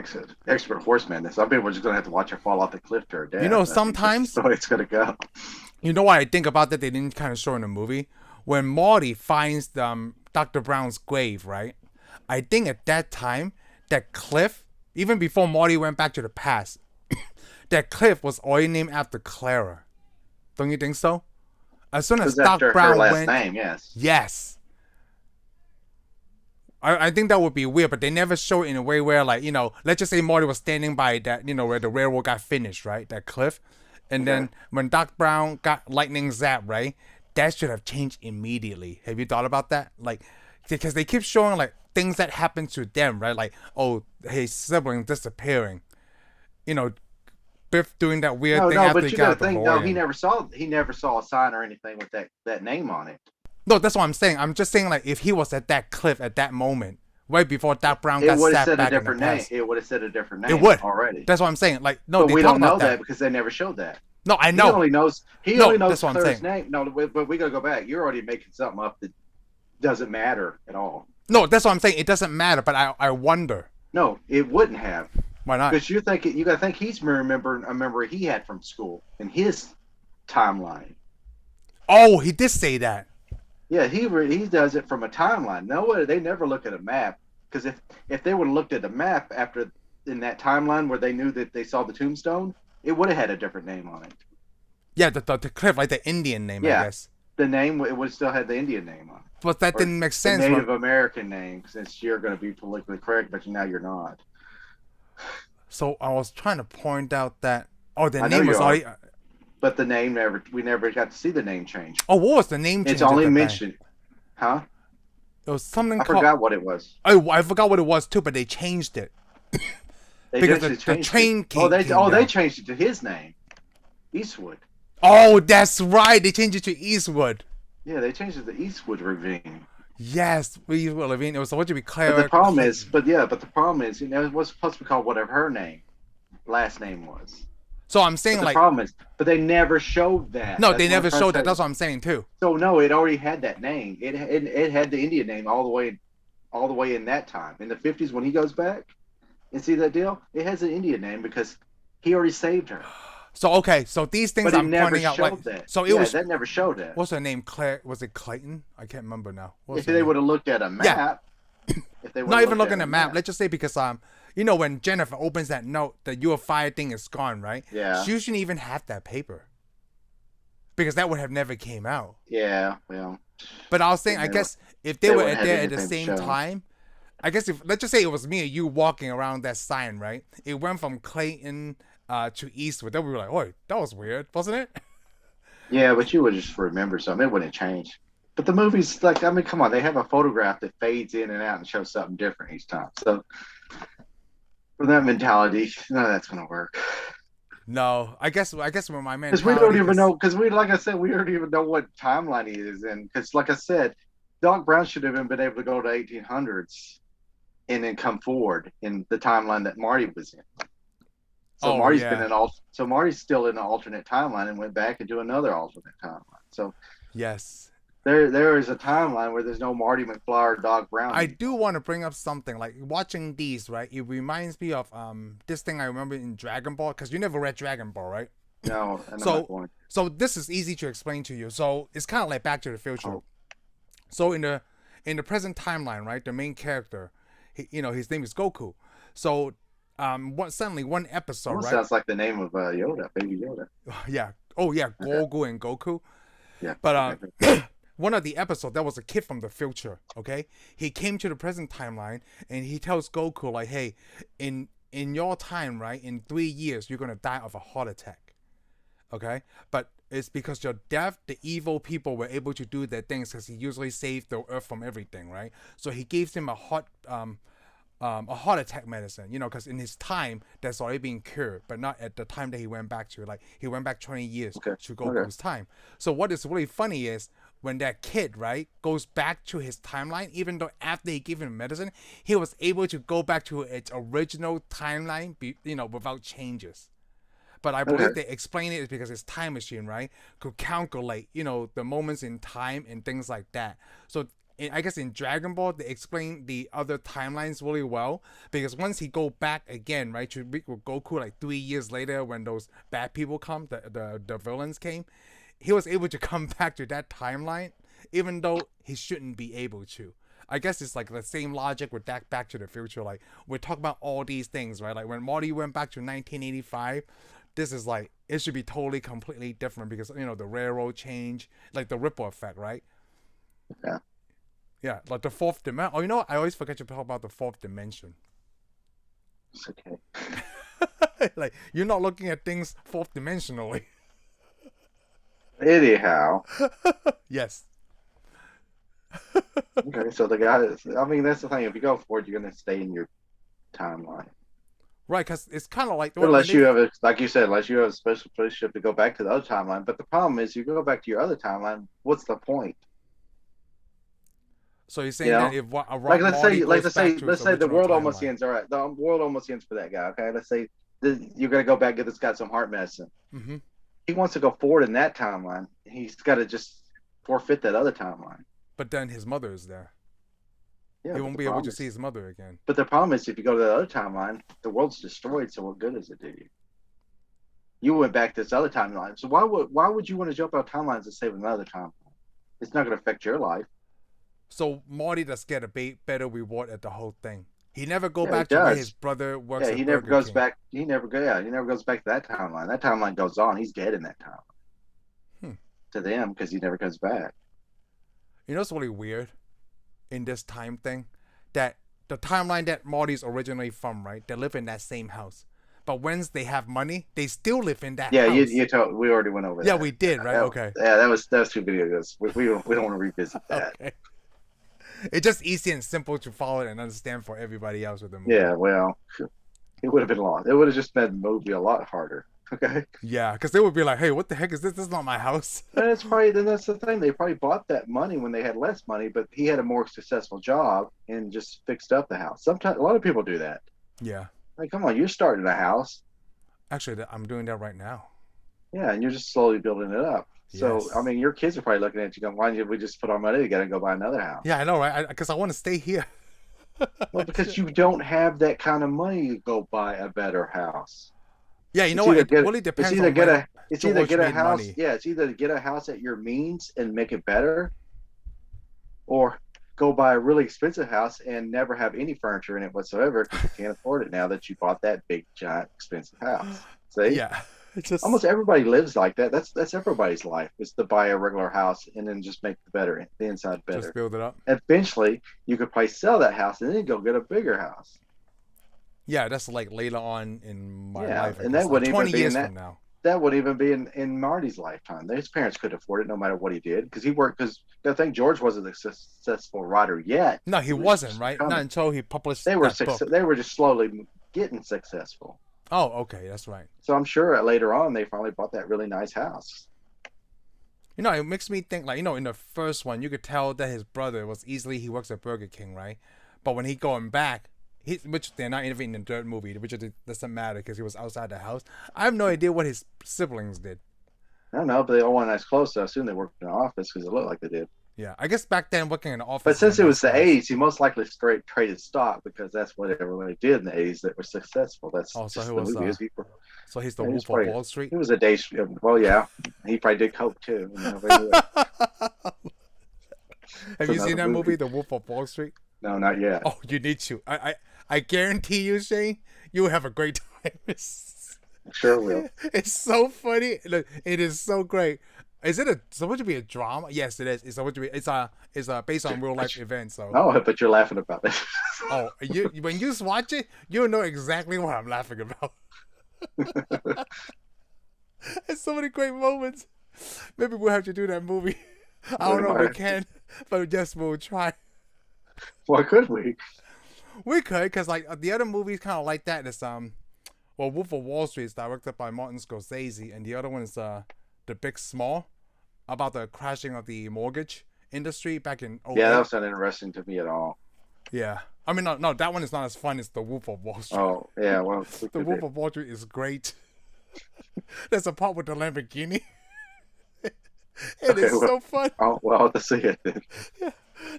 S2: expert horseman. Some people are just gonna have to watch her fall off the cliff to her death. I think
S1: Sometimes
S2: that's the way it's gonna go.
S1: You know what I think about that they didn't kind of show in the movie? When Marty finds Dr. Brown's grave, right? I think at that time, that cliff, even before Marty went back to the past, that cliff was already named after Clara. Don't you think so? As soon
S2: It
S1: as
S2: was
S1: Doc
S2: after her
S1: Brown
S2: last
S1: went,
S2: name, yes.
S1: yes. I think that would be weird, but they never show it in a way where, like, let's just say Marty was standing by that, where the railroad got finished, right? That cliff. And then when Doc Brown got lightning zap, right? That should have changed immediately. Have you thought about that? Like, because they keep showing, like, things that happened to them, right? Like, oh, his sibling disappearing. Biff doing that weird
S2: No,
S1: thing
S2: no,
S1: after
S2: but
S1: he
S2: you
S1: got
S2: got
S1: out
S2: to
S1: the
S2: think. No, he
S1: DeLorean.
S2: never saw a sign or anything with that name on it.
S1: No, that's what I'm saying. I'm just saying, like, if he was at that cliff at that moment, right before Doc Brown
S2: It
S1: got
S2: would have
S1: sat
S2: said a
S1: back in the
S2: different name.
S1: past.
S2: It would have said a different
S1: It
S2: name
S1: would.
S2: already.
S1: That's what I'm saying. Like, no,
S2: But
S1: they
S2: we
S1: talk
S2: don't know
S1: about
S2: that because they never showed that.
S1: No, I
S2: He
S1: know.
S2: only knows
S1: No, that's what I'm
S2: Claire's
S1: saying.
S2: name. No, but we gotta go back. You're already making something up that doesn't matter at all.
S1: No, that's what I'm saying. It doesn't matter, but I wonder.
S2: No, it wouldn't have.
S1: Why not?
S2: Because you gotta think he's remembering a memory he had from school in his timeline.
S1: Oh, he did say that.
S2: Yeah, he does it from a timeline. No, they never look at a map because if they would have looked at a map after in that timeline where they knew that they saw the tombstone, it would have had a different name on it.
S1: Yeah, the cliff, like the Indian name, I
S2: Yeah,
S1: guess.
S2: the name it would still have the Indian name on it.
S1: But that
S2: Or
S1: didn't make sense.
S2: the Native American name, since you're going to be politically correct, but now you're not.
S1: So I was trying to point out that the
S2: I know
S1: name
S2: you
S1: was
S2: are.
S1: already.
S2: But the name we never got to see the name change.
S1: Oh, what was the name change?
S2: It's only
S1: at the
S2: mentioned, huh?
S1: time? It was something
S2: I
S1: called.
S2: forgot what it was.
S1: Oh, I forgot what it was too, but they changed it.
S2: They
S1: Because
S2: actually
S1: the
S2: changed
S1: train
S2: it.
S1: came
S2: They
S1: down.
S2: changed it to his name, Eastwood.
S1: Oh, that's right. They changed it to Eastwood.
S2: Yeah, they changed it to Eastwood Ravine.
S1: Yes, Eastwood Ravine. It was supposed to be Clara.
S2: But the problem is, it was supposed to be called whatever her last name was.
S1: So I'm saying,
S2: But the
S1: like,
S2: problem is, but they never showed that.
S1: no,
S2: That's
S1: they
S2: what
S1: never
S2: I'm trying
S1: showed
S2: to
S1: that.
S2: say.
S1: That's what I'm saying too.
S2: So no, it already had that name. It had the Indian name all the way in that time in the 50s when he goes back and see that deal. It has an Indian name because he already saved her.
S1: So okay, so these things
S2: But it
S1: I'm
S2: never
S1: pointing out,
S2: showed
S1: like,
S2: that.
S1: so it was.
S2: that never showed that.
S1: What's her name? Claire? Was it Clayton? I can't remember now. What's
S2: If
S1: her
S2: they
S1: name?
S2: would have looked at a map, if they
S1: Not even looking at the map. Let's just say because when Jennifer opens that note, the "you are fired" thing is gone, right?
S2: Yeah.
S1: She shouldn't even have that paper because that would have never came out.
S2: Yeah, well.
S1: But I was saying,
S2: They
S1: I
S2: never-
S1: guess if
S2: they
S1: they were
S2: wouldn't have
S1: there at the
S2: anything to
S1: same
S2: show.
S1: time, I guess if let's just say it was me and you walking around that sign, right? It went from Clayton to Eastwood. Then we were like, "Oh, that was weird, wasn't it?"
S2: Yeah, but you would just remember something. It wouldn't change. But the movies, like, I mean, come on, they have a photograph that fades in and out and shows something different each time. So, for that mentality, none of that's going to work.
S1: No, I guess when my man
S2: Because we don't even know, like I said, we don't even know what timeline he is in. Because, like I said, Doc Brown should have been able to go to 1800s and then come forward in the timeline that Marty was in. So Marty's so Marty's still in an alternate timeline and went back into another alternate timeline. So
S1: yes.
S2: there is a timeline where there's no Marty McFly or Doc Brown.
S1: I do want to bring up something like watching these, right? It reminds me of this thing I remember in Dragon Ball, because you never read Dragon Ball, right?
S2: No, and I'm not going.
S1: So this is easy to explain to you. So it's kind of like Back to the Future.
S2: Oh.
S1: So in the present timeline, right, the main character, his name is Goku. So suddenly one episode, right?
S2: Sounds like the name of Yoda, Baby Yoda.
S1: Yeah. Oh yeah, Goku and Goku.
S2: Yeah.
S1: But one of the episodes, that was a kid from the future, okay? He came to the present timeline and he tells Goku, like, hey, in your time, right, in 3 years, you're going to die of a heart attack, okay? But it's because you're deaf, the evil people were able to do their things because he usually saved the earth from everything, right? So he gives him a heart attack medicine, because in his time, that's already been cured, but not at the time that he went back to. Like, he went back 20 years to Goku's time. So what is really funny is, when that kid, right, goes back to his timeline, even though after he gave him medicine, he was able to go back to its original timeline, without changes. But I believe they explain it is because his time machine, right, could calculate, the moments in time and things like that. So I guess in Dragon Ball, they explain the other timelines really well, because once he go back again, right, to meet with Goku like 3 years later when those bad people come, the villains came, he was able to come back to that timeline, even though he shouldn't be able to. I guess it's like the same logic with that Back to the Future. Like, we're talking about all these things, right? Like, when Marty went back to 1985, this is like, it should be totally, completely different because, you know, the railroad change, like the ripple effect, right?
S2: Yeah.
S1: Yeah, like the fourth dimension. Oh, you know what? I always forget to talk about the fourth dimension.
S2: It's okay.
S1: Like, you're not looking at things fourth dimensionally.
S2: Anyhow.
S1: Yes.
S2: Okay, so the guy is, I mean, that's the thing. If you go for it, you're going to stay in your timeline.
S1: Right, because it's kind of like...
S2: Unless you have, like you said, unless you have a special spaceship to go back to the other timeline. But the problem is, you go back to your other timeline, what's the point?
S1: So you're saying that if
S2: like let's say the world almost
S1: timeline.
S2: ends. All right, the world almost ends for that guy. Okay, let's say you're going to go back and get this guy some heart medicine.
S1: Mm-hmm.
S2: He wants to go forward in that timeline. He's got to just forfeit that other timeline.
S1: But then his mother is there.
S2: Yeah,
S1: he won't be able to see his mother again.
S2: But the problem is, if you go to the other timeline, the world's destroyed. So what good does it do you? You went back to this other timeline. So why would you want to jump out timelines and save another timeline? It's not going to affect your life.
S1: So Marty does get a better reward at the whole thing. He never go back to where his brother works.
S2: Yeah, he never goes back. He never goes back to that timeline. That timeline goes on. He's dead in that timeline. To them, because he never comes back.
S1: You know what's really weird in this time thing? That the timeline that Marty's originally from, right? They live in that same house. But once they have money, they still live in that house.
S2: Yeah, you told, we already went over that.
S1: Yeah, we did, right? Okay.
S2: Yeah, that was 2 videos. We don't want to revisit that.
S1: Okay. It's just easy and simple to follow and understand for everybody else with the movie.
S2: Yeah, well, it would have been long. It would have just made the movie a lot harder. Okay.
S1: Yeah, because they would be like, "Hey, what the heck is this? This is not my house."
S2: And that's the thing. They probably bought that money when they had less money, but he had a more successful job and just fixed up the house. Sometimes a lot of people do that.
S1: Yeah.
S2: Like, come on, you're starting a house.
S1: Actually, I'm doing that right now.
S2: Yeah, and you're just slowly building it up. So, yes. I mean, your kids are probably looking at you going, why didn't we just put our money together and go buy another house?
S1: Yeah, I know, right? Because I want to stay here.
S2: Well, because you don't have that kind of money to go buy a better house.
S1: Yeah, you know what? It really depends on
S2: it's either get a house. Money. Yeah, it's either to get a house at your means and make it better, or go buy a really expensive house and never have any furniture in it whatsoever because you can't afford it now that you bought that big, giant, expensive house. See?
S1: Yeah.
S2: Almost everybody lives like that. That's everybody's life, is to buy a regular house and then just make the inside better.
S1: Just build it up.
S2: Eventually, you could probably sell that house and then go get a bigger house.
S1: Yeah, that's like later on in my life.
S2: And that wouldn't
S1: 20
S2: even be
S1: years from now.
S2: That wouldn't even be in Marty's lifetime. His parents could afford it no matter what he did because he worked. Because I think George wasn't a successful writer yet.
S1: No, he wasn't, right? Not until he published
S2: They were just slowly getting successful.
S1: Oh, okay, that's right.
S2: So I'm sure later on they finally bought that really nice house.
S1: You know, it makes me think, like, you know, in the first one, you could tell that his brother he works at Burger King, right? But when he going back, which they're not even in the third movie, which it doesn't matter because he was outside the house. I have no idea what his siblings did.
S2: I don't know, but they all went nice clothes, so I assume they worked in the office because it looked like they did.
S1: Yeah, I guess back then working in the office.
S2: But since it was the 80s, he most likely traded stock because that's what everybody did in the 80s that were successcial. That's
S1: so he
S2: was.
S1: So he's the Wolf of Wall Street.
S2: He was a day. Well, yeah, he probably did coke too.
S1: Have you seen that movie, The Wolf of Wall Street?
S2: No, not yet.
S1: Oh, you need to. I guarantee you, Shane, you will have a great time.
S2: Sure will.
S1: It's so funny. It is so great. Is it supposed to be a drama? Yes, it is. It's supposed to be. It's based on real life events. So.
S2: Oh, but you're laughing about it.
S1: Oh, when you watch it, you'll know exactly what I'm laughing about. There's so many great moments. Maybe we'll have to do that movie. I don't know if we can, but yes, we'll try.
S2: Why could we?
S1: We could, because like the other movies kind of like that. It's Wolf of Wall Street is directed by Martin Scorsese, and the other one is The Big Small, about the crashing of the mortgage industry back in.
S2: Yeah, that was not interesting to me at all.
S1: Yeah, I mean, no, that one is not as fun as The Wolf of Wall Street.
S2: Oh, yeah, well,
S1: The Wolf of Wall Street is great. There's a part with the Lamborghini. So fun.
S2: Oh, well, I'll have to see it then.
S1: Yeah.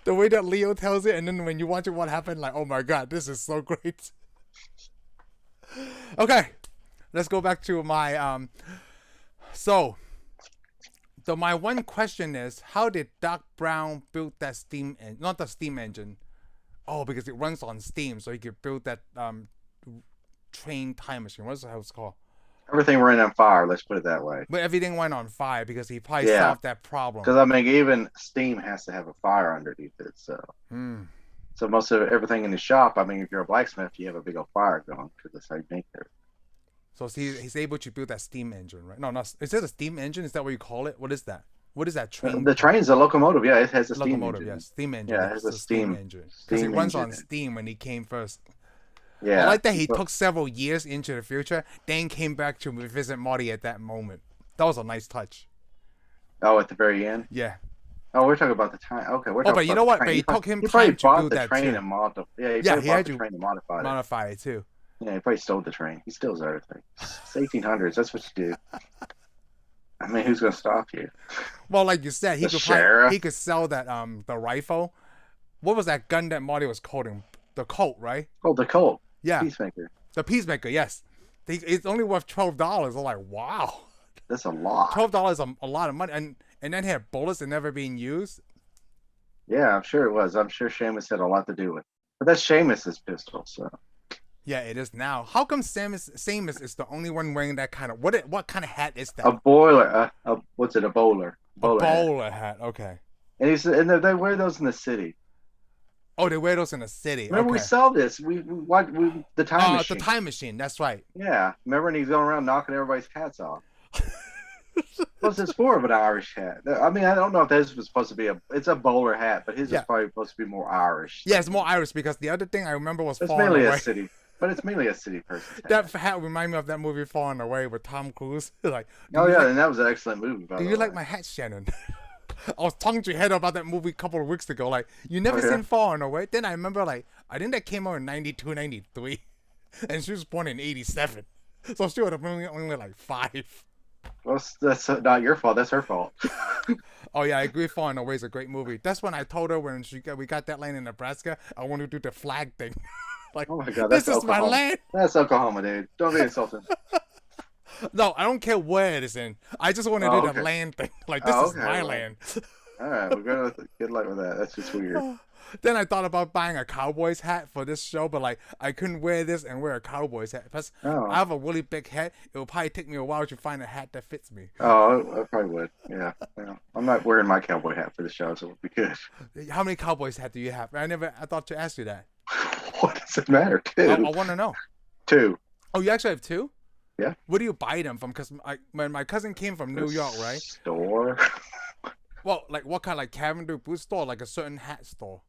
S1: The way that Leo tells it, and then when you watch it, what happened, like, oh my god, this is so great. Okay, let's go back to my, so, So my one question is, how did Doc Brown build that steam engine? Not the steam engine. Oh, because it runs on steam, so he could build that train time machine. What's how it's called?
S2: Everything ran on fire. Let's put it that way.
S1: But everything went on fire because he probably
S2: Yeah.
S1: solved that problem.
S2: Because I mean, even steam has to have a fire underneath it. So, so most of everything in the shop. I mean, if you're a blacksmith, you have a big old fire going because that's how you make it.
S1: So he's able to build that steam engine, right? No, not. Is it a steam engine? Is that what you call it? What is that? What is that train?
S2: The train's a locomotive. Yeah, it has a steam
S1: locomotive.
S2: engine.
S1: Yes, steam engine.
S2: Yeah, it has a steam
S1: engine because it runs on
S2: engine.
S1: steam when he came first.
S2: Yeah,
S1: I like that he took several years into the future, then came back to visit Marty at that moment. That was a nice touch.
S2: Oh, at the very end.
S1: Yeah.
S2: Oh, we're talking about the time. Okay, we're talking
S1: but
S2: about
S1: you know what?
S2: the
S1: But
S2: train.
S1: it took him
S2: He probably
S1: time to
S2: bought
S1: build
S2: the
S1: that
S2: train
S1: too.
S2: and modified. Yeah, he
S1: Yeah,
S2: probably
S1: he
S2: bought
S1: had
S2: the
S1: to
S2: train and modified it.
S1: Modify it too.
S2: Yeah, he probably stole the train. He steals everything. It's 1800s. That's what you do. I mean, who's gonna stop you?
S1: Well, like you said, he
S2: The
S1: could
S2: sheriff?
S1: he could sell that the rifle. What was that gun that Marty was holding? The Colt, right?
S2: Oh, the Colt.
S1: Yeah,
S2: Peacemaker.
S1: the Peacemaker. Yes, it's only worth $12. I'm like, wow,
S2: That's a lot.
S1: $12 a lot of money, and then he had bullets and never being used.
S2: Yeah, I'm sure it was. I'm sure Seamus had a lot to do with it. But that's Seamus's pistol, so.
S1: Yeah, it is now. How come Samus is the only one wearing that kind of what kind of hat is that?
S2: A boiler. What's it? A bowler.
S1: Bowler hat. Okay.
S2: And they wear those in the city.
S1: Oh, they wear those in the city.
S2: Remember, we
S1: okay.
S2: saw this. The time machine.
S1: The time machine. That's right.
S2: Yeah. Remember, and he's going around knocking everybody's hats off. What's this for of an Irish hat? I mean, I don't know if this was supposed to be it's a bowler hat, but his is probably supposed to be more Irish.
S1: Yeah, it's more Irish because the other thing I remember was
S2: it's
S1: Falling
S2: mainly
S1: Away.
S2: a city, but it's mainly a city person's hat.
S1: That hat reminded me of that movie Falling Away with Tom Cruise. like,
S2: oh yeah, and that was an excellent movie.
S1: Do you like my hat, Shannon? I was talking to your head about that movie a couple of weeks ago. Like, you never seen Falling Away? Then I remember, like, I think that came out in 92, 93. And she was born in 87. So she would have been only like 5.
S2: Well, that's not your fault. That's her fault.
S1: Oh yeah, I agree. Falling Away is a great movie. That's when I told her when we got that land in Nebraska, I want to do the flag thing. like,
S2: oh my God,
S1: this
S2: that's
S1: is my land.
S2: That's Oklahoma, dude. Don't be insulting.
S1: No, I don't care where it is in. I just want to do the land thing. Like, this is my land.
S2: All right, we're going to good luck with that. That's just weird.
S1: Then I thought about buying a Cowboys hat for this show, but like I couldn't wear this and wear a Cowboys hat. Plus, I have a really big head. It will probably take me a while to find a hat that fits me.
S2: Oh, I probably would. Yeah. I'm not wearing my cowboy hat for the show, so it'll be good.
S1: How many Cowboys hats do you have? I thought to ask you that.
S2: What does it matter? 2.
S1: I want to know.
S2: 2.
S1: Oh, you actually have 2?
S2: Yeah.
S1: Where do you buy them from? Because when my cousin came from New York, right?
S2: Store.
S1: Well, like what kind? Like Cavendish boot store, like a certain hat store.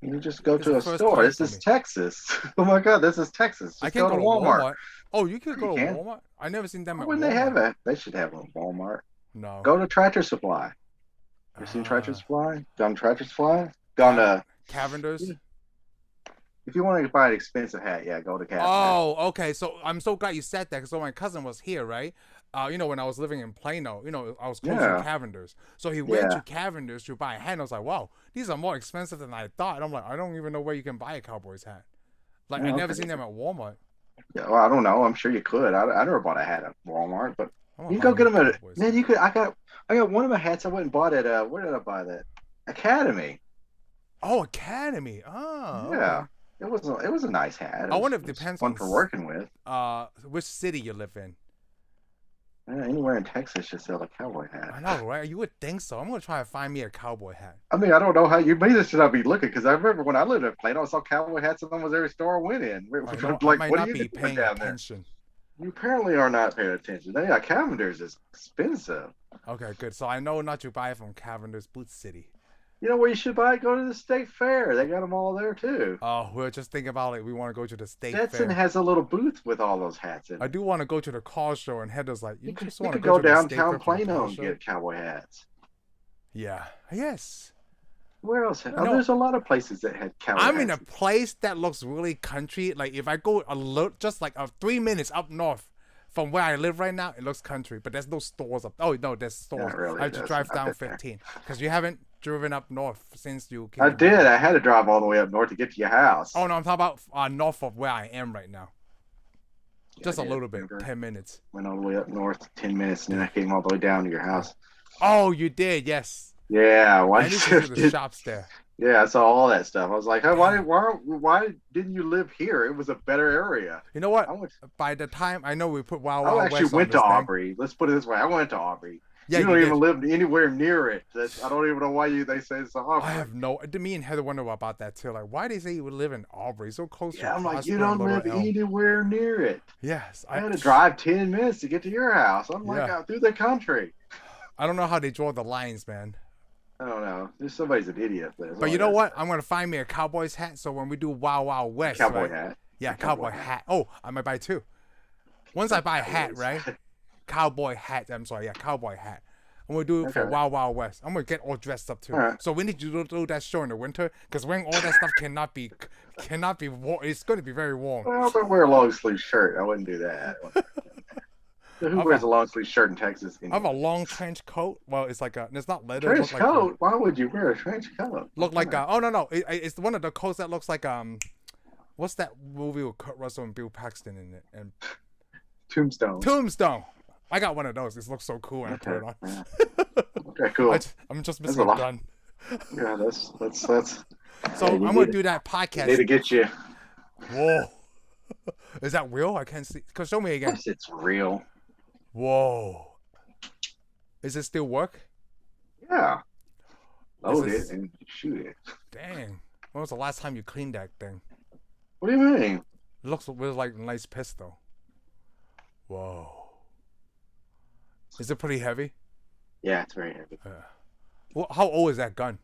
S2: You just go to a store. This is Texas. Oh my God, this is Texas. Just
S1: I can't
S2: go to Walmart.
S1: Oh, you could go to Walmart? I never seen them at Walmart.
S2: Wouldn't they have it? They should have it at Walmart.
S1: No.
S2: Go to Tractor Supply. You seen Tractor Supply? Gone to Tractor Supply? Gone to
S1: Cavendish?
S2: If you want to buy an expensive hat, yeah, go to Cavendish.
S1: Oh, okay. So I'm so glad you said that because my cousin was here, right? When I was living in Plano, I was close to Cavendish. So he went to Cavendish to buy a hat. And I was like, wow, these are more expensive than I thought. And I'm like, I don't even know where you can buy a Cowboys hat. Like, I never seen them at Walmart.
S2: Yeah, well, I don't know. I'm sure you could. I never bought a hat at Walmart, but you can go get them at. Man, you could. I got one of my hats I went and bought at. Where did I buy that? Academy.
S1: Oh, Academy. Oh.
S2: Yeah. Okay. It was a nice hat.
S1: I wonder if it depends
S2: on for working with.
S1: Which city you live in.
S2: Anywhere in Texas should sell a cowboy hat.
S1: I know, right? You would think so. I'm gonna try to find me a cowboy hat.
S2: I mean, I don't know how you may should not be looking because I remember when I lived in Plano, I saw cowboy hats in almost every store I went in.
S1: I might not be paying attention.
S2: You apparently are not paying attention. Yeah, Cavendish is expensive.
S1: Okay, good. So I know not to buy from Cavendish Boot City.
S2: You know where you should buy it? Go to the state fair. They got them all there too.
S1: Oh, we're just thinking about it. We want to go to the state fair.
S2: Stetson has a little booth with all those hats in it.
S1: I do want to go to the car show, and Heather's like,
S2: you
S1: just
S2: want
S1: to
S2: go
S1: to
S2: downtown Plano and get cowboy hats.
S1: Yeah. Yes.
S2: Where else? There's a lot of places that had cowboy hats.
S1: I'm in a place that looks really country. Like if I go just like 3 minutes up north from where I live right now, it looks country. But there's no stores up. Oh no, there's stores.
S2: Really,
S1: I have to drive down 15 because you haven't driven up north since you came.
S2: I did. I had to drive all the way up north to get to your house.
S1: Oh no, I'm talking about north of where I am right now. Just a little bit, 10 minutes.
S2: Went all the way up north 10 minutes, and then I came all the way down to your house.
S1: Oh, you did, yes.
S2: Yeah,
S1: I need to see the shops there.
S2: yeah, I saw all that stuff. I was like, hey,
S1: Damn.
S2: why didn't you live here? It was a better area.
S1: You know what?
S2: I went,
S1: By the time I know we put Wild
S2: I
S1: Wild
S2: actually
S1: West on
S2: went to
S1: this thing.
S2: Aubrey. Let's put it this way: I went to Aubrey.
S1: Yeah,
S2: You
S1: you
S2: don't
S1: did.
S2: even live anywhere near it. I don't even know why they say it's Aubrey.
S1: I have no. Me and Heather wonder about that too. Like, why they say you would live in Aubrey, so close to
S2: Yeah, I'm like, you
S1: Prosper and
S2: don't
S1: Little
S2: live
S1: Elm?
S2: anywhere near it.
S1: Yes,
S2: I had to drive 10 minutes to get to your house. I'm like,
S1: Yeah.
S2: out through the country.
S1: I don't know how they draw the lines, man.
S2: I don't know. There's somebody's an idiot.
S1: But you know what? I'm gonna find me a Cowboys hat. So when we do Wild Wild West,
S2: Cowboy
S1: right?
S2: hat.
S1: Yeah, cowboy hat. Oh, I might buy two. Once I buy a hat, right? Cowboy hat. I'm sorry. Yeah, cowboy hat. I'm gonna do it for Wild Wild West. I'm gonna get all dressed up too.
S2: Right.
S1: So we need to do that show in the winter because wearing all that stuff cannot be warm. It's gonna be very warm.
S2: Well, don't wear a long sleeve shirt. I wouldn't do that. Who wears a long sleeve shirt in Texas?
S1: I have a long trench coat. Well, it's like it's not leather.
S2: Trench coat? Why would you wear a trench coat?
S1: Look like oh no, it's one of the coats that looks like what's that movie with Kurt Russell and Bill Paxton in it? And Tombstone. I got one of those. It looks so cool when I put it on.
S2: Yeah. Okay, cool.
S1: I'm just missing a gun.
S2: Yeah, that's.
S1: So I'm gonna do that podcast.
S2: Need to get you.
S1: Whoa. Is that real? I can't see. Cause show me again.
S2: Yes, it's real.
S1: Whoa. Is it still work?
S2: Yeah. Load it and shoot it.
S1: Dang. When was the last time you cleaned that thing?
S2: What do you mean?
S1: It looks like a nice pistol. Whoa. Is it pretty heavy?
S2: Yeah, it's very heavy.
S1: Well, how old is that gun?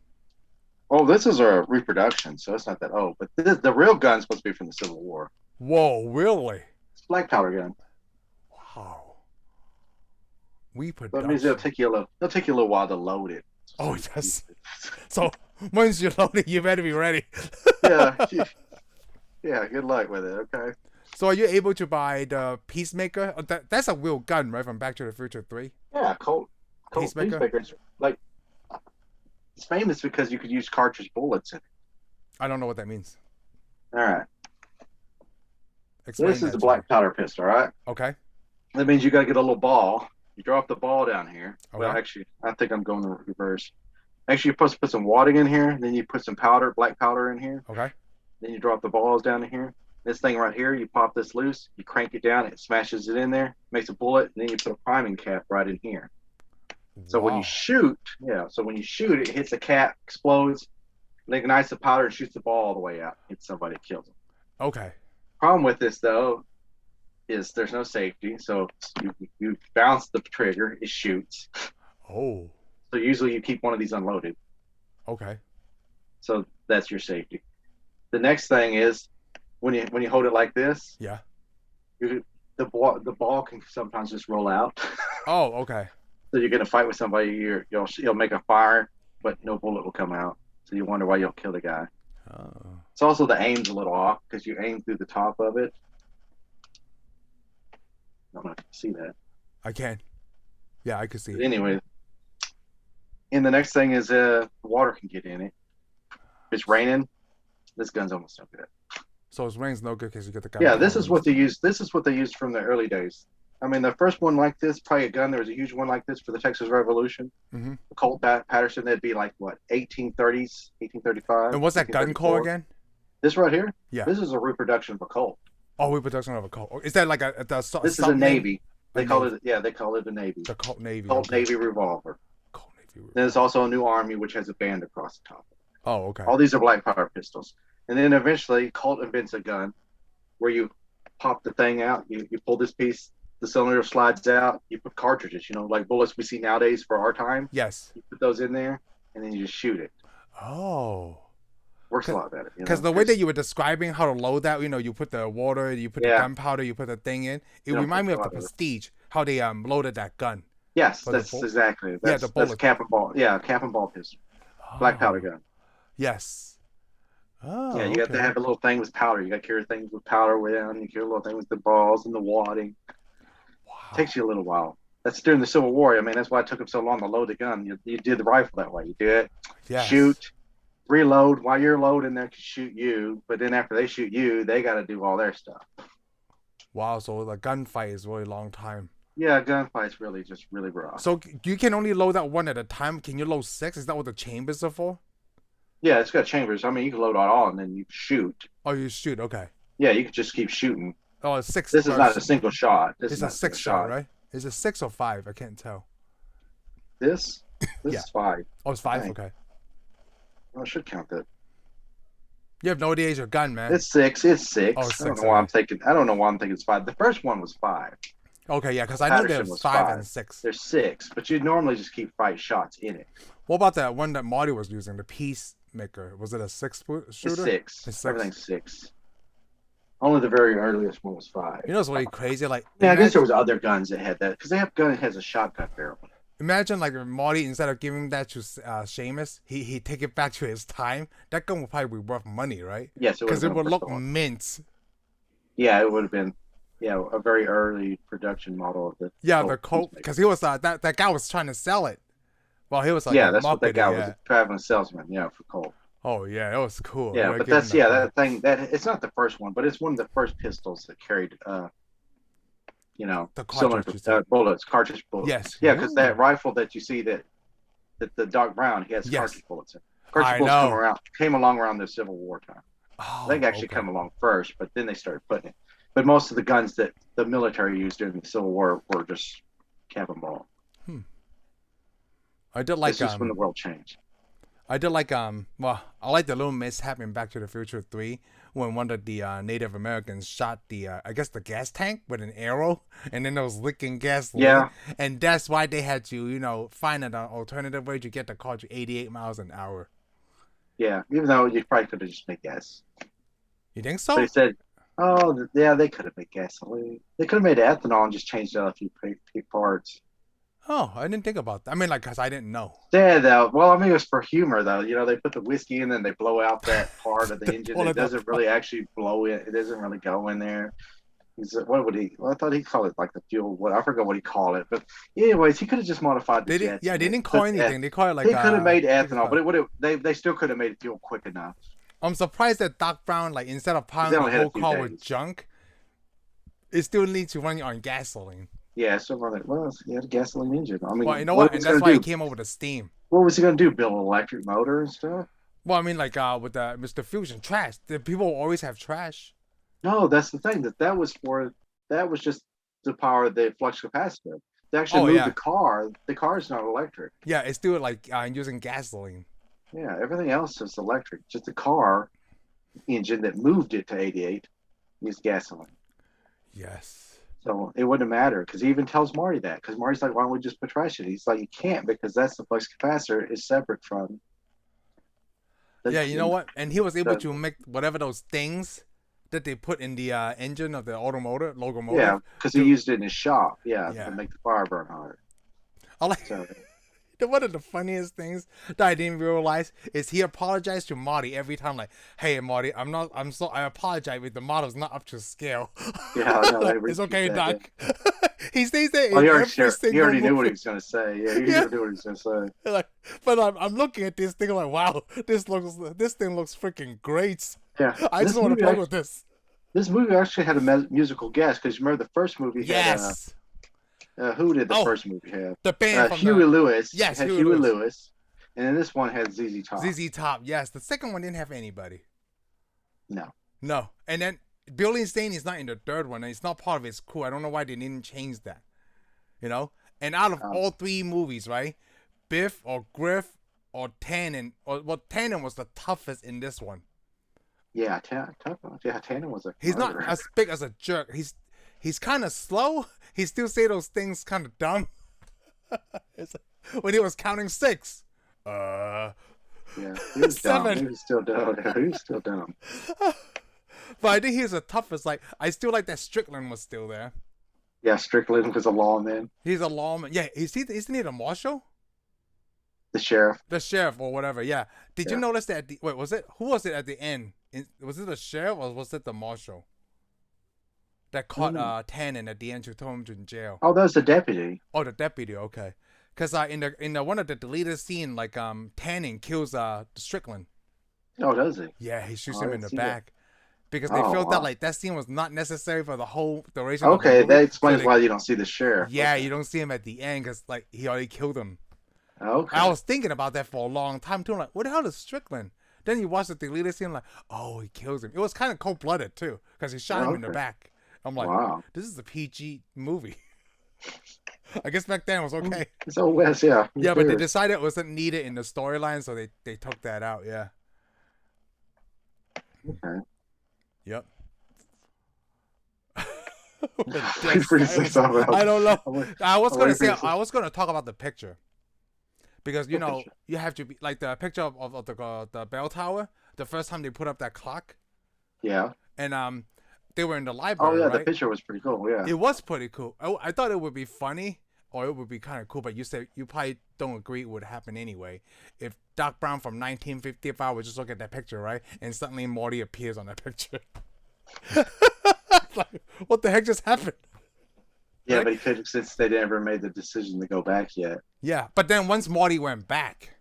S2: Oh, this is a reproduction, so it's not that old. But the real gun's supposed to be from the Civil War.
S1: Whoa, really?
S2: It's a black powder gun.
S1: Wow.
S2: That means it'll take you a little while to load it.
S1: Oh, yes. So once you load it, you better be ready.
S2: Yeah. Yeah. Good luck with it. Okay.
S1: So are you able to buy the Peacemaker? That's a real gun, right, from Back to the Future 3?
S2: Yeah, Colt Peacemaker. Like, it's famous because you could use cartridge bullets in it.
S1: I don't know what that means.
S2: All right.
S1: Explain
S2: this is the black powder pistol, right?
S1: Okay.
S2: That means you got to get a little ball. You drop the ball down here.
S1: Okay.
S2: Well, actually, I think I'm going the reverse. Actually, you're supposed to put some wadding in here. Then you put some powder, black powder in here.
S1: Okay.
S2: Then you drop the balls down in here. This thing right here, you pop this loose. You crank it down. It smashes it in there. Makes a bullet. And then you put a priming cap right in here. So when you shoot, it hits the cap, explodes, and ignites the powder and shoots the ball all the way out. Hits somebody, kills them.
S1: Okay.
S2: Problem with this though is there's no safety. So you bounce the trigger, it shoots.
S1: Oh.
S2: So usually you keep one of these unloaded.
S1: Okay.
S2: So that's your safety. The next thing is when you hold it like this.
S1: Yeah.
S2: The ball can sometimes just roll out.
S1: Oh, okay.
S2: So you're gonna fight with somebody. You'll make a fire, but no bullet will come out. So you wonder why you'll kill the guy.
S1: Oh.
S2: It's also the aim's a little off because you aim through the top of it. I don't know if you see that.
S1: I can. Yeah, I can see.
S2: But anyway, and the next thing is water can get in it. If it's raining, this gun's almost no good.
S1: So it's rain's no good because you get the gun.
S2: Yeah, this is what they used. This is what they used from the early days. I mean, the first one like this, probably a gun. There was a huge one like this for the Texas Revolution.
S1: Mm-hmm.
S2: Colt Patterson. That'd be like what 1830s, 1835.
S1: And what's that gun called again?
S2: This right here.
S1: Yeah.
S2: This is a reproduction of a Colt.
S1: Oh, reproduction of a Colt. Is that like
S2: this is a Navy. They call it. Yeah, they call it a Navy.
S1: The Colt Navy.
S2: Colt Navy revolver.
S1: Colt Navy revolver.
S2: There's also a new Army which has a band across the top.
S1: Oh, okay.
S2: All these are black powder pistols, and then eventually Colt invents a gun where you pop the thing out. You pull this piece. The cylinder slides out. You put cartridges, like bullets we see nowadays for our time.
S1: Yes.
S2: You put those in there, and then you just shoot it.
S1: Oh.
S2: Works a lot better.
S1: Because the way that you were describing how to load that, you put the water, you put the gunpowder, you put the thing in. It reminded me of the Prestige, how they loaded that gun.
S2: Yes, that's exactly. That's cap and ball. Yeah, cap and ball pistol. Black powder gun.
S1: Yes. Oh,
S2: yeah, you have to have a little thing with powder. You got to carry things with powder around. You carry a little thing with the balls and the wadding. Wow. Takes you a little while. That's during the Civil War. I mean, that's why it took them so long to load the gun. You did the rifle that way. You do it, shoot, reload. While you're loading, they can shoot you. But then after they shoot you, they got to do all their stuff.
S1: Wow, so the gunfight is a really long time.
S2: Yeah, gunfight's really rough.
S1: So you can only load that one at a time. Can you load 6? Is that what the chambers are for?
S2: Yeah, it's got chambers. I mean, you can load it all and then you shoot.
S1: Oh, you shoot. Okay.
S2: Yeah, you can just keep shooting.
S1: Oh, it's 6.
S2: This is not a single shot. This is
S1: It's a
S2: not a single
S1: 6 shot,
S2: shot.
S1: right? Is it 6 or 5? I can't tell.
S2: This
S1: Yeah.
S2: is 5.
S1: Oh, it's 5.
S2: Dang.
S1: Okay.
S2: Well, I should count that.
S1: You have no idea it's your gun, man.
S2: It's 6. It's 6.
S1: Oh,
S2: I
S1: 6.
S2: don't know why I'm taking. I don't know why I'm thinking it's 5. The first one was 5.
S1: Okay, yeah, because I know
S2: Patterson
S1: there's
S2: was
S1: 5
S2: 5.
S1: and 6.
S2: There's 6, but you normally just keep 5 shots in it.
S1: What about that one that Marty was using, the Peacemaker? Was it a 6 shooter?
S2: It's 6.
S1: It's 6.
S2: Everything's 6. Only the very earliest one was 5.
S1: You know what's really crazy? Like,
S2: Yeah, I guess there was other guns that had that because they have gun that has a shotgun barrel.
S1: imagine like Marty, instead of giving that to Seamus, he take it back to his time. That gun would probably be worth money, right?
S2: Yes,
S1: Because it would look
S2: pistol.
S1: mint.
S2: Yeah, it would have been. Yeah, a very early production model of the.
S1: Yeah, the Colt, because he was that guy was trying to sell it. Well, he was like,
S2: Yeah, that's what that guy
S1: yeah.
S2: was, a traveling salesman. Yeah, for Colt.
S1: Oh yeah, it was cool.
S2: Yeah,
S1: They
S2: but
S1: gave him
S2: that's that
S1: gun.
S2: thing that it's not the first one, but it's one of the first pistols that carried
S1: The
S2: cylinder
S1: cartridge, you said.
S2: bullets, cartridge bullets.
S1: Yes.
S2: Yeah, because
S1: Ooh.
S2: that rifle that you see that the Doc Brown, he has
S1: Yes.
S2: cartridge bullets in. Cartridge
S1: I
S2: bullets
S1: know.
S2: came along around the Civil War time.
S1: Oh,
S2: They actually
S1: okay.
S2: come along first, but then they started putting it. But most of the guns that the military used during the Civil War were just cannonball.
S1: I did like
S2: This is when the world changed.
S1: I did like well, I like the little mishap in Back to the Future 3 when one of the Native Americans shot the I guess the gas tank with an arrow, and then it was leaking gasoline.
S2: Yeah.
S1: And that's why they had to, find an alternative way to get the car to 88 miles an hour.
S2: Yeah, even though you probably could have just made gas.
S1: You think
S2: But
S1: so?
S2: he said, oh, yeah, they could have made gasoline. They could have made ethanol and just changed out a few parts.
S1: Oh, I didn't think about that. I mean, like, cause I didn't know.
S2: Yeah, though. Well, I mean, it was for humor, though. They put the whiskey in and they blow out that part of the engine.
S1: pull
S2: It
S1: it
S2: doesn't really actually blow in. It doesn't really go in there. What would he? Well, I thought he called it like the fuel. I forgot what he called it. But anyways, he could have just modified the
S1: They didn't.
S2: jets.
S1: Yeah, they didn't call anything. They call it like.
S2: They could have made
S1: what do you
S2: ethanol,
S1: call
S2: but
S1: it?
S2: it would have. They still could have made fuel quick enough.
S1: I'm surprised that Doc Brown, like, instead of powering
S2: They
S1: the
S2: only had a
S1: whole
S2: few
S1: car with
S2: days.
S1: junk, it still needs to run on gasoline.
S2: Yeah, so well, he had a gasoline engine. I mean,
S1: Well, you know what?
S2: was
S1: And
S2: he
S1: that's
S2: gonna
S1: why he
S2: do?
S1: came up with the steam.
S2: What was he gonna do? Build an electric motor and stuff?
S1: Well, I mean, like with the Mr. Fusion trash, the people always have trash.
S2: No, that's the thing. That was for. That was just to power the flux capacitor. They actually moved
S1: yeah.
S2: the car. The car is not electric.
S1: Yeah, it's still like using gasoline.
S2: Yeah, everything else is electric. Just the car engine that moved it to 88 used gasoline.
S1: Yes.
S2: So it wouldn't matter because he even tells Marty that. Because Marty's like, why don't we just put trash in? He's like, you can't because that's the flux capacitor is separate from.
S1: Yeah, you know what? And he was able
S2: the-
S1: to make whatever those things that they put in the engine of the locomotive.
S2: Yeah, because he used it in his shop. Yeah,
S1: Yeah.
S2: to make the fire burn harder.
S1: I like
S2: So
S1: one of the funniest things that I didn't realize is he apologized to Marty every time, like, "Hey, Marty, I apologize if the model's not up to scale."
S2: yeah, no, they
S1: It's okay,
S2: repeat that,
S1: Doc. He stays there.
S2: Oh,
S1: in
S2: he
S1: every
S2: already,
S1: single
S2: he already knew what
S1: movie.
S2: he was gonna say. Yeah, he
S1: Yeah.
S2: already knew what he was gonna say.
S1: Like, but I'm looking at this thing, I'm like, wow, this thing looks freaking great.
S2: Yeah,
S1: I just want to play with this.
S2: This movie actually had a musical guest because remember the first movie had
S1: Yes,
S2: who did the
S1: Oh,
S2: first movie have?
S1: the band from
S2: Huey Lewis.
S1: Yes,
S2: It had
S1: Huey
S2: Huey
S1: Lewis.
S2: Lewis. And then this one had ZZ Top.
S1: ZZ Top. Yes, the second one didn't have anybody.
S2: No.
S1: No, and then Billy Zane is not in the third one, and it's not part of his crew. I don't know why they didn't change that. And out of all three movies, right, Biff or Griff or Tannen, Tannen was the toughest in this one.
S2: Yeah, Tannen was a.
S1: He's not
S2: murderer.
S1: as big as a jerk. He's kind of slow. He still say those things kind of dumb. When he was counting 6.
S2: Yeah, he was dumb.
S1: 7.
S2: He was still dumb. He was still dumb.
S1: But I think he's the toughest. Like, I still like that Strickland was still there.
S2: Yeah, Strickland was a lawman.
S1: He's a lawman. Yeah, isn't he the marshal?
S2: The sheriff.
S1: The sheriff or whatever. Yeah. Did you
S2: Yeah.
S1: notice that? Wait, who was it at the end? Was it the sheriff or was it the marshal that caught Tannen at the end to throw him in jail?
S2: Oh, that was the deputy.
S1: Oh, the deputy. Okay. Because in the one of the deleted scene, like Tannen kills the Strickland.
S2: Oh, does he?
S1: Yeah, he shoots
S2: Oh, I
S1: him in
S2: didn't
S1: the
S2: see that.
S1: back. because they
S2: Oh,
S1: felt that
S2: wow.
S1: like that scene was not necessary for the whole duration of the
S2: Okay, that
S1: movie. So
S2: explains why you don't see the sheriff.
S1: yeah,
S2: Okay.
S1: you don't see him at the end because like he already killed him. I
S2: Okay.
S1: was thinking about that for a long time too. I'm like, what the hell is Strickland? Then you watch the deleted scene, like, oh, he kills him. It was kind of cold blooded too, because he shot him in the
S2: Okay.
S1: back. I'm like,
S2: Wow.
S1: this is a PG movie. I guess back then it was okay.
S2: So Wes, yeah,
S1: Yeah, but they
S2: clear.
S1: decided it wasn't needed in the storyline, so they took that out. Yeah.
S2: Okay.
S1: Yep.
S2: Feel free to say something else.
S1: I don't know.
S2: I'm waiting for you to say
S1: I was gonna talk about the picture because you
S2: the
S1: know
S2: picture.
S1: you have to be like the picture of the bell tower. The first time they put up that clock,
S2: Yeah.
S1: and they were in the
S2: Oh
S1: library,
S2: yeah, the
S1: right?
S2: picture was pretty cool. Yeah.
S1: It was pretty cool. I thought it would be funny or it would be kind of cool, but you said you probably don't agree it would happen anyway. If Doc Brown from 1955 would just look at that picture, right, and suddenly Morty appears on that picture. Like, what the heck just happened?
S2: Yeah,
S1: Right?
S2: but he could, since they never made the decision to go back yet.
S1: Yeah, but then once Morty went back,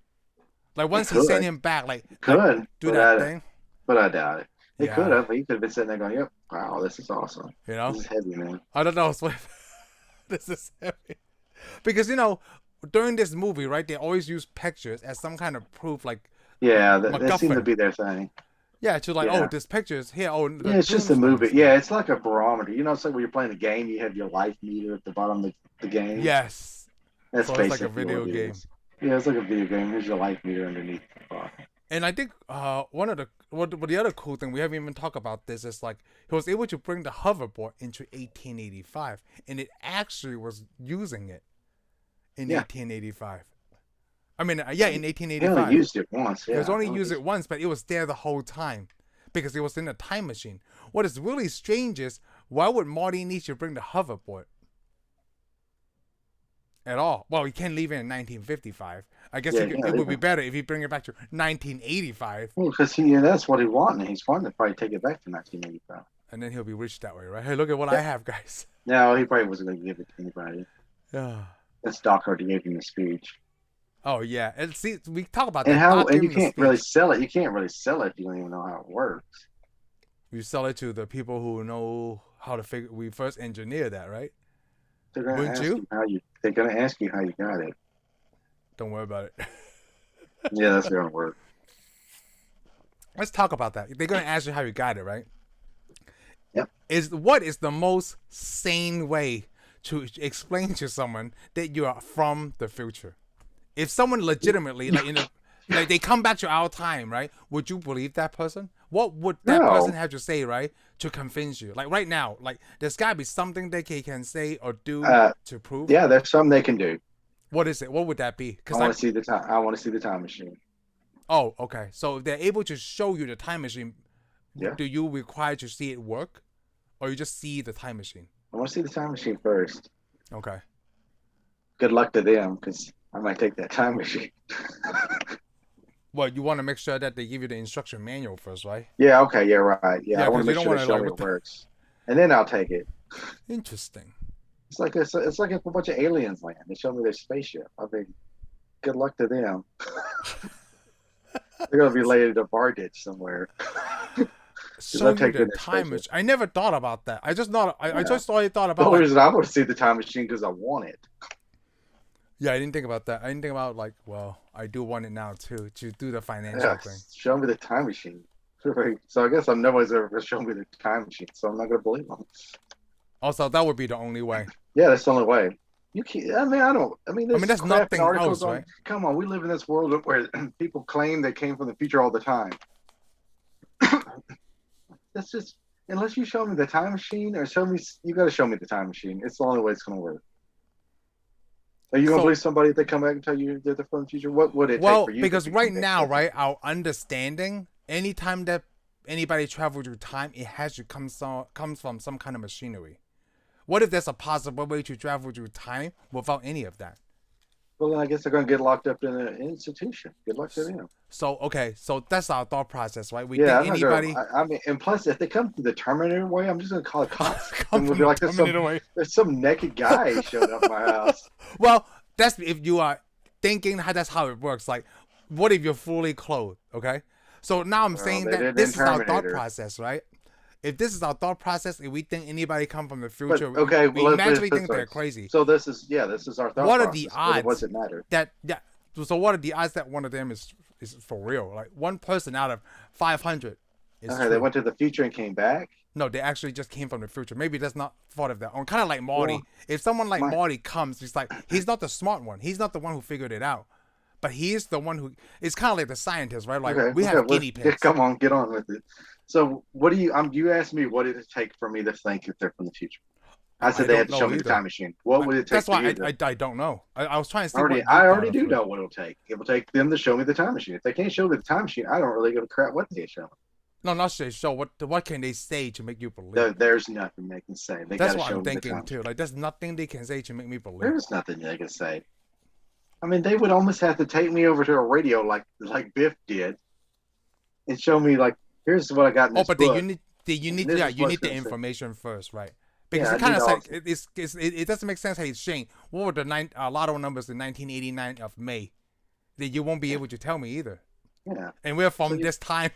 S1: like once he sent him back, like
S2: Could,
S1: do that thing.
S2: but I doubt it. It could
S1: Yeah,
S2: have. He could have been sitting there going, "Yep, wow, this is awesome.
S1: you know.
S2: This is heavy, man."
S1: I don't know. This is heavy because you know during this movie, right? They always use pictures as some kind of proof, like
S2: Yeah, that seemed to
S1: MacGuffin.
S2: be their thing.
S1: Yeah, to like, oh,
S2: Yeah.
S1: this picture is here. Oh,
S2: Yeah,
S1: the
S2: it's just a
S1: tombstones.
S2: movie. Yeah, it's like a barometer. You know, it's like when you're playing a game, you have your life meter at the bottom of the game.
S1: Yes.
S2: That's
S1: So it's like a
S2: basically
S1: video
S2: what it
S1: game.
S2: is. Yeah, it's like a video game. Here's your life meter underneath the bottom.
S1: And I think one of the other cool thing we haven't even talked about this is like he was able to bring the hoverboard into 1885, and it actually was using it in
S2: Yeah.
S1: 1885. I mean, yeah, in
S2: He
S1: 1885.
S2: only used it once.
S1: He
S2: Yeah.
S1: was only used it once, but it was there the whole time because it was in a time machine. What is really strange is why would Marty need to bring the hoverboard at all? Well, he can't leave it in 1955. I guess
S2: Yeah,
S1: it would be better if he bring it back to 1985,
S2: Well, because that's what he wanted. He's wanting to probably take it back to 1985.
S1: and then he'll be rich that way, right? Hey, look at what I have, guys.
S2: No, he probably wasn't going to give it to anybody.
S1: Yeah.
S2: That's Doc already gave him the speech.
S1: Oh yeah, and see, we talk about
S2: And
S1: that.
S2: how?
S1: Doc
S2: And
S1: gave
S2: you
S1: him the
S2: can't really
S1: speech.
S2: sell it. You can't really sell it if you don't even know how it works.
S1: We sell it to the people who know how to figure. We first engineer that, right?
S2: They're going to
S1: Wouldn't
S2: ask
S1: you?
S2: you how you. They're going to ask you how you got it.
S1: Don't worry about it.
S2: Yeah, that's going to work.
S1: Let's talk about that. They're gonna ask you how you got it, right?
S2: Yep.
S1: What is the most sane way to explain to someone that you are from the future? If someone legitimately, like they come back to our time, right? Would you believe that person? What would that
S2: No.
S1: person have to say, right, to convince you? Like right now, like there's gotta be something they can say or do to prove.
S2: Yeah, there's something they can do.
S1: What is it? What would that be?
S2: I
S1: Because
S2: want to see the time. I want to see the time machine.
S1: oh, okay. So if they're able to show you the time machine,
S2: Yeah.
S1: do you require to see it work, or you just see the time machine?
S2: I want to see the time machine first.
S1: Okay.
S2: Good luck to them, because I might take that time machine.
S1: Well, you want to make sure that they give you the instruction manual first, right?
S2: Yeah. Okay. Yeah. Right. Yeah.
S1: Yeah,
S2: I want
S1: 'cause
S2: to
S1: you
S2: make
S1: don't
S2: sure
S1: wanna,
S2: they show
S1: like,
S2: me
S1: what
S2: it
S1: the-
S2: works, and then I'll take it.
S1: Interesting.
S2: It's like if a bunch of aliens land. They show me their spaceship. I think, good luck to them. They're gonna be laid in a bar ditch somewhere.
S1: So you
S2: taking
S1: the
S2: their
S1: time
S2: spaceship.
S1: machine. I never thought about that. I just not. I
S2: Yeah.
S1: just already thought
S2: The
S1: about.
S2: only
S1: Like,
S2: reason I want to see the time machine because I want it.
S1: yeah, I didn't think about that. I didn't think about like, well, I do want it now too to do the financial
S2: Yeah,
S1: thing.
S2: show me the time machine. So I guess nobody's ever gonna show me the time machine, so I'm not gonna believe them.
S1: Also, that would be the only way.
S2: Yeah, that's the only way. You can't. I mean, I don't. I mean, there's
S1: that's
S2: crap
S1: nothing
S2: in articles
S1: else,
S2: on.
S1: right?
S2: Come on, we live in this world where people claim they came from the future all the time. That's just unless you show me the time machine or show me. You got to show me the time machine. It's the only way it's gonna work. Are you gonna
S1: So-
S2: believe somebody if they come back and tell you they're from the future? What would it
S1: Well,
S2: take for you?
S1: because
S2: to
S1: right
S2: become
S1: now,
S2: that?
S1: right, our understanding, anytime that anybody travels through time, it has to comes from some kind of machinery. What if there's a possible way to travel through time without any of that?
S2: Well, then I guess they're gonna get locked up in an institution. Good luck to them.
S1: So okay, so that's our thought process, right? We
S2: Yeah,
S1: think
S2: I'm not
S1: anybody
S2: gonna, I mean, and plus, if they come through the Terminator way, I'm just gonna call it cops.
S1: come
S2: And we'll
S1: from
S2: be like,
S1: the Terminator way.
S2: there's some naked guy showed up at my house.
S1: Well, that's if you are thinking how that's how it works. Like, what if you're fully clothed? Okay, so now I'm saying
S2: they
S1: that
S2: did
S1: this
S2: in
S1: is our thought
S2: Terminator.
S1: process, right? if this is our thought process, if we think anybody come from the
S2: But
S1: future,
S2: okay,
S1: we
S2: well,
S1: naturally think they're crazy.
S2: So this is our thought
S1: What are
S2: process.
S1: the
S2: But
S1: odds
S2: does it matter?
S1: that so what are the odds that one of them is for real? Like one person out of 500 is
S2: Okay,
S1: true.
S2: they went to the future and came back.
S1: No, they actually just came from the future. Maybe that's not fault of their own. Kind of like Marty.
S2: Well,
S1: If someone like
S2: my-
S1: Marty comes, he's like, he's not the smart one. He's not the one who figured it out. But he is the one who, it's kind of like the scientist, right? Like, we have guinea pigs.
S2: Come on, get on with it. So what do you, you asked me what did it take for me to think if they're from the future? I said they had to show me the time machine. What would it take?
S1: That's why I don't know. I was trying to see.
S2: I already do know what it'll take. It will take them to show me the time machine. If they can't show me the time machine, I don't really give a crap what they show me.
S1: No, not show. What can they say to make you believe?
S2: There's nothing they can say.
S1: That's what I'm thinking too. Like, there's nothing they can say to make me believe.
S2: There's nothing they can say. I mean, they would almost have to take me over to a radio like Biff did, and show me like, here's what I got in this book.
S1: You need the information first, right? Because it kind of like it doesn't make sense. Hey, Shane, what were the lotto numbers in 1989 of May? That you won't be able to tell me either.
S2: Yeah,
S1: and we're from this time.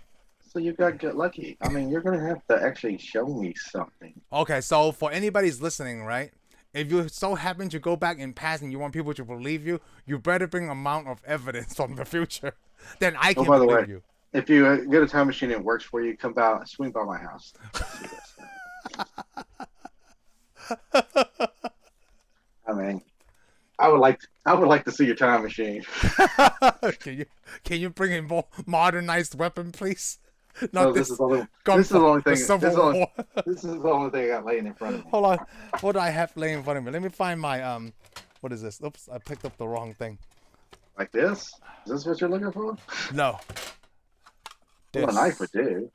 S2: So you got to get lucky. I mean, you're gonna have to actually show me something.
S1: Okay, so for anybody's listening, right? If you so happen to go back in past and you want people to believe you, you better bring amount of evidence from the future. Then I can believe you.
S2: If you get a time machine and it works for you, swing by my house. I mean, I would like to see your time machine.
S1: Can you bring in more modernized weapon, please?
S2: No, this is the only thing. This is the only thing I got laying in front of me.
S1: Hold on, what do I have laying in front of me? Let me find my what is this? Oops, I picked up the wrong thing.
S2: Like this? Is this what you're looking for?
S1: No.
S2: Well, a knife would do.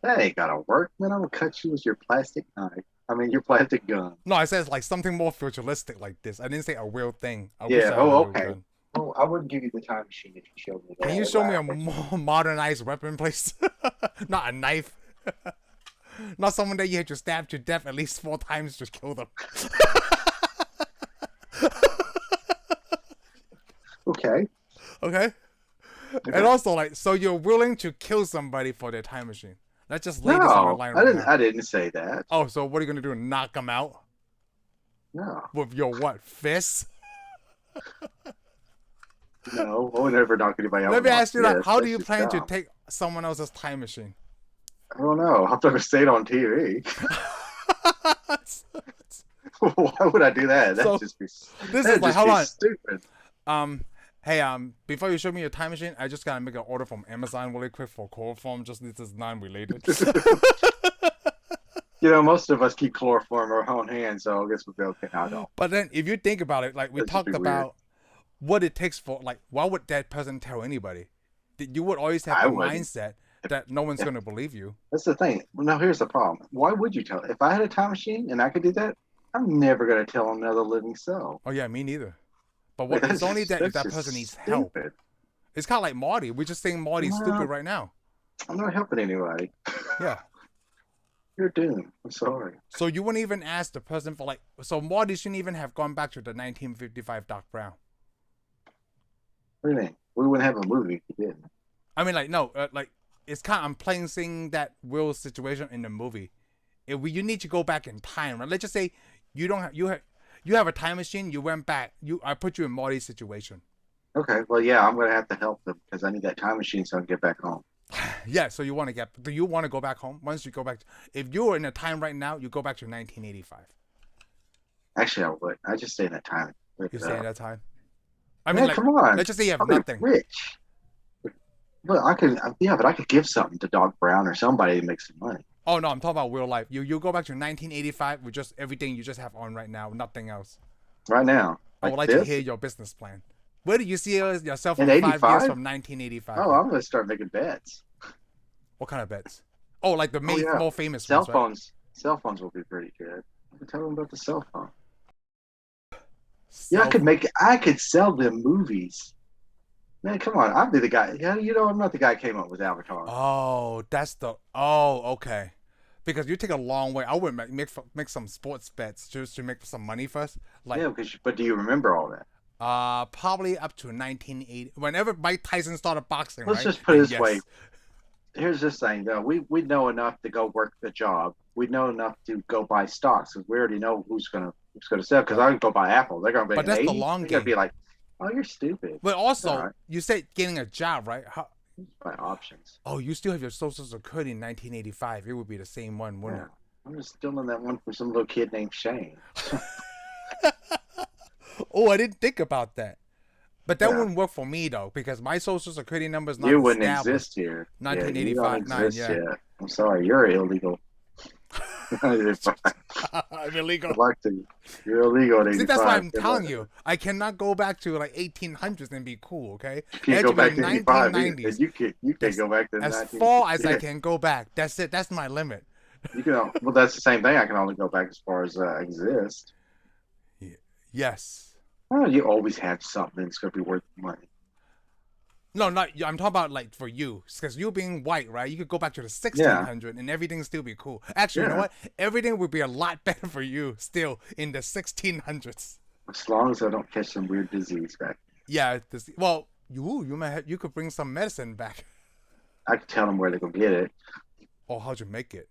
S2: That ain't gotta work, man. I'm gonna cut you with your plastic knife. I mean, your plastic gun.
S1: No, I said like something more futuristic like this. I didn't say a real thing.
S2: Yeah. Oh, okay. Oh, I wouldn't give you the time machine if you showed me that.
S1: Can you show me a more modernized weapon, please? Not a knife. Not someone that you had to stab to death at least 4 times to kill them.
S2: Okay.
S1: And also, like, so you're willing to kill somebody for their time machine? Let's just lay this on the line right now.
S2: I didn't say that.
S1: Oh, so what are you gonna do? Knock them out?
S2: No.
S1: With your what? Fists?
S2: No, I would never knock anybody out.
S1: Let me ask you that. How do you plan to take someone else's time machine?
S2: I don't know. I've never stayed on TV. Why would I do that? That'd just be stupid.
S1: Hey, before you show me your time machine, I just gotta make an order from Amazon really quick for chloroform. Just this is non-related.
S2: You know, most of us keep chloroform in our own hands, so I guess we'll be okay. No, I don't.
S1: But then, if you think about it, like we talked about what it takes for, like, why would that person tell anybody? You would always have the mindset that no one's gonna believe you.
S2: That's the thing. Well, now here's the problem. Why would you tell? If I had a time machine and I could do that, I'm never gonna tell another living soul.
S1: Oh yeah, me neither. But what? It's only that if that person needs help. It's kind of like Marty. We're just saying Marty's stupid right now.
S2: I'm not helping anybody.
S1: Yeah.
S2: You're doomed. I'm sorry.
S1: So you wouldn't even ask the person for like. So Marty shouldn't even have gone back to the 1955 Doc Brown.
S2: What do you mean? We wouldn't have a movie if you didn't.
S1: I mean, like no, like it's kind of I'm playing seeing that Will situation in the movie. You need to go back in time, right? Let's just say you don't have you have a time machine. You went back. I put you in Marty's situation.
S2: Okay. Well, yeah, I'm gonna have to help them because I need that time machine so I can get back home.
S1: Yeah. So you want to do you want to go back home? Once you go back, if you were in a time right now, you go back to 1985.
S2: Actually, I would. I just stay in that time.
S1: You stay in that time. I mean, like,
S2: come on.
S1: Let's just say you have nothing.
S2: Rich. Well, I could. Yeah, but I could give something to Doc Brown or somebody to make some money.
S1: Oh no, I'm talking about real life. You go back to 1985 with just everything you just have on right now, nothing else.
S2: Right now.
S1: I would like to hear your business plan. Where do you see yourself in 5 years from 1985?
S2: Oh, I'm going to start making bets.
S1: What kind of bets? Oh, like the more famous
S2: cell
S1: ones,
S2: phones.
S1: Right?
S2: Cell phones will be pretty good. Tell them about the cell phone. Yeah, I could sell them movies. Man, come on. I'd be the guy. Yeah, you know, I'm not the guy who came up with Avatar.
S1: Oh, okay. Because you take a long way. I would make some sports bets just to make some money first. Like,
S2: yeah, but do you remember all that?
S1: Probably up to 1980. Whenever Mike Tyson started boxing,
S2: Let's just put it this way. here's this thing though. We know enough to go work the job. We know enough to go buy stocks because we already know who's gonna sell. Because I can go buy Apple. They're gonna be
S1: But
S2: an
S1: that's the
S2: 80.
S1: long
S2: They're gonna be
S1: game.
S2: like, oh, you're stupid.
S1: But
S2: It's all
S1: also,
S2: right.
S1: you said getting a job, right?
S2: Buy options.
S1: Oh, you still have your social security in 1985. It would be the same one,
S2: Yeah.
S1: wouldn't
S2: I'm just stealing that one from some little kid named Shane.
S1: it? Oh, I didn't think about that. But that
S2: Yeah.
S1: wouldn't work for me though, because my social security number is not
S2: You wouldn't
S1: established.
S2: exist here. Yeah, you don't
S1: 1985, 9,
S2: exist
S1: yeah.
S2: yet. I'm sorry, you're illegal. Good
S1: I'm illegal.
S2: luck to you. You're illegal at
S1: See, that's why
S2: 85.
S1: I'm
S2: Good
S1: telling
S2: luck.
S1: you. I cannot go back to like 1800s and be cool, okay?
S2: You
S1: It
S2: can't
S1: had
S2: go
S1: to be
S2: back to 85.
S1: 1990s.
S2: You can't go back to
S1: As
S2: 19.
S1: far as I
S2: Yeah.
S1: can go back. That's it. That's my limit.
S2: You can. Well, that's the same thing. I can only go back as far as exist.
S1: Yes.
S2: Well, you always have something that's going to be worth money.
S1: No, not I'm talking about like for you, because you being white, right? You could go back to the 1600 and everything still be cool. Actually, you know
S2: Yeah.
S1: what? Everything would be a lot better for you still in the 1600s.
S2: As long as I don't catch some weird disease back.
S1: Yeah. Well, you could bring some medicine back.
S2: I can tell them where to go get it.
S1: Or how'd you make it?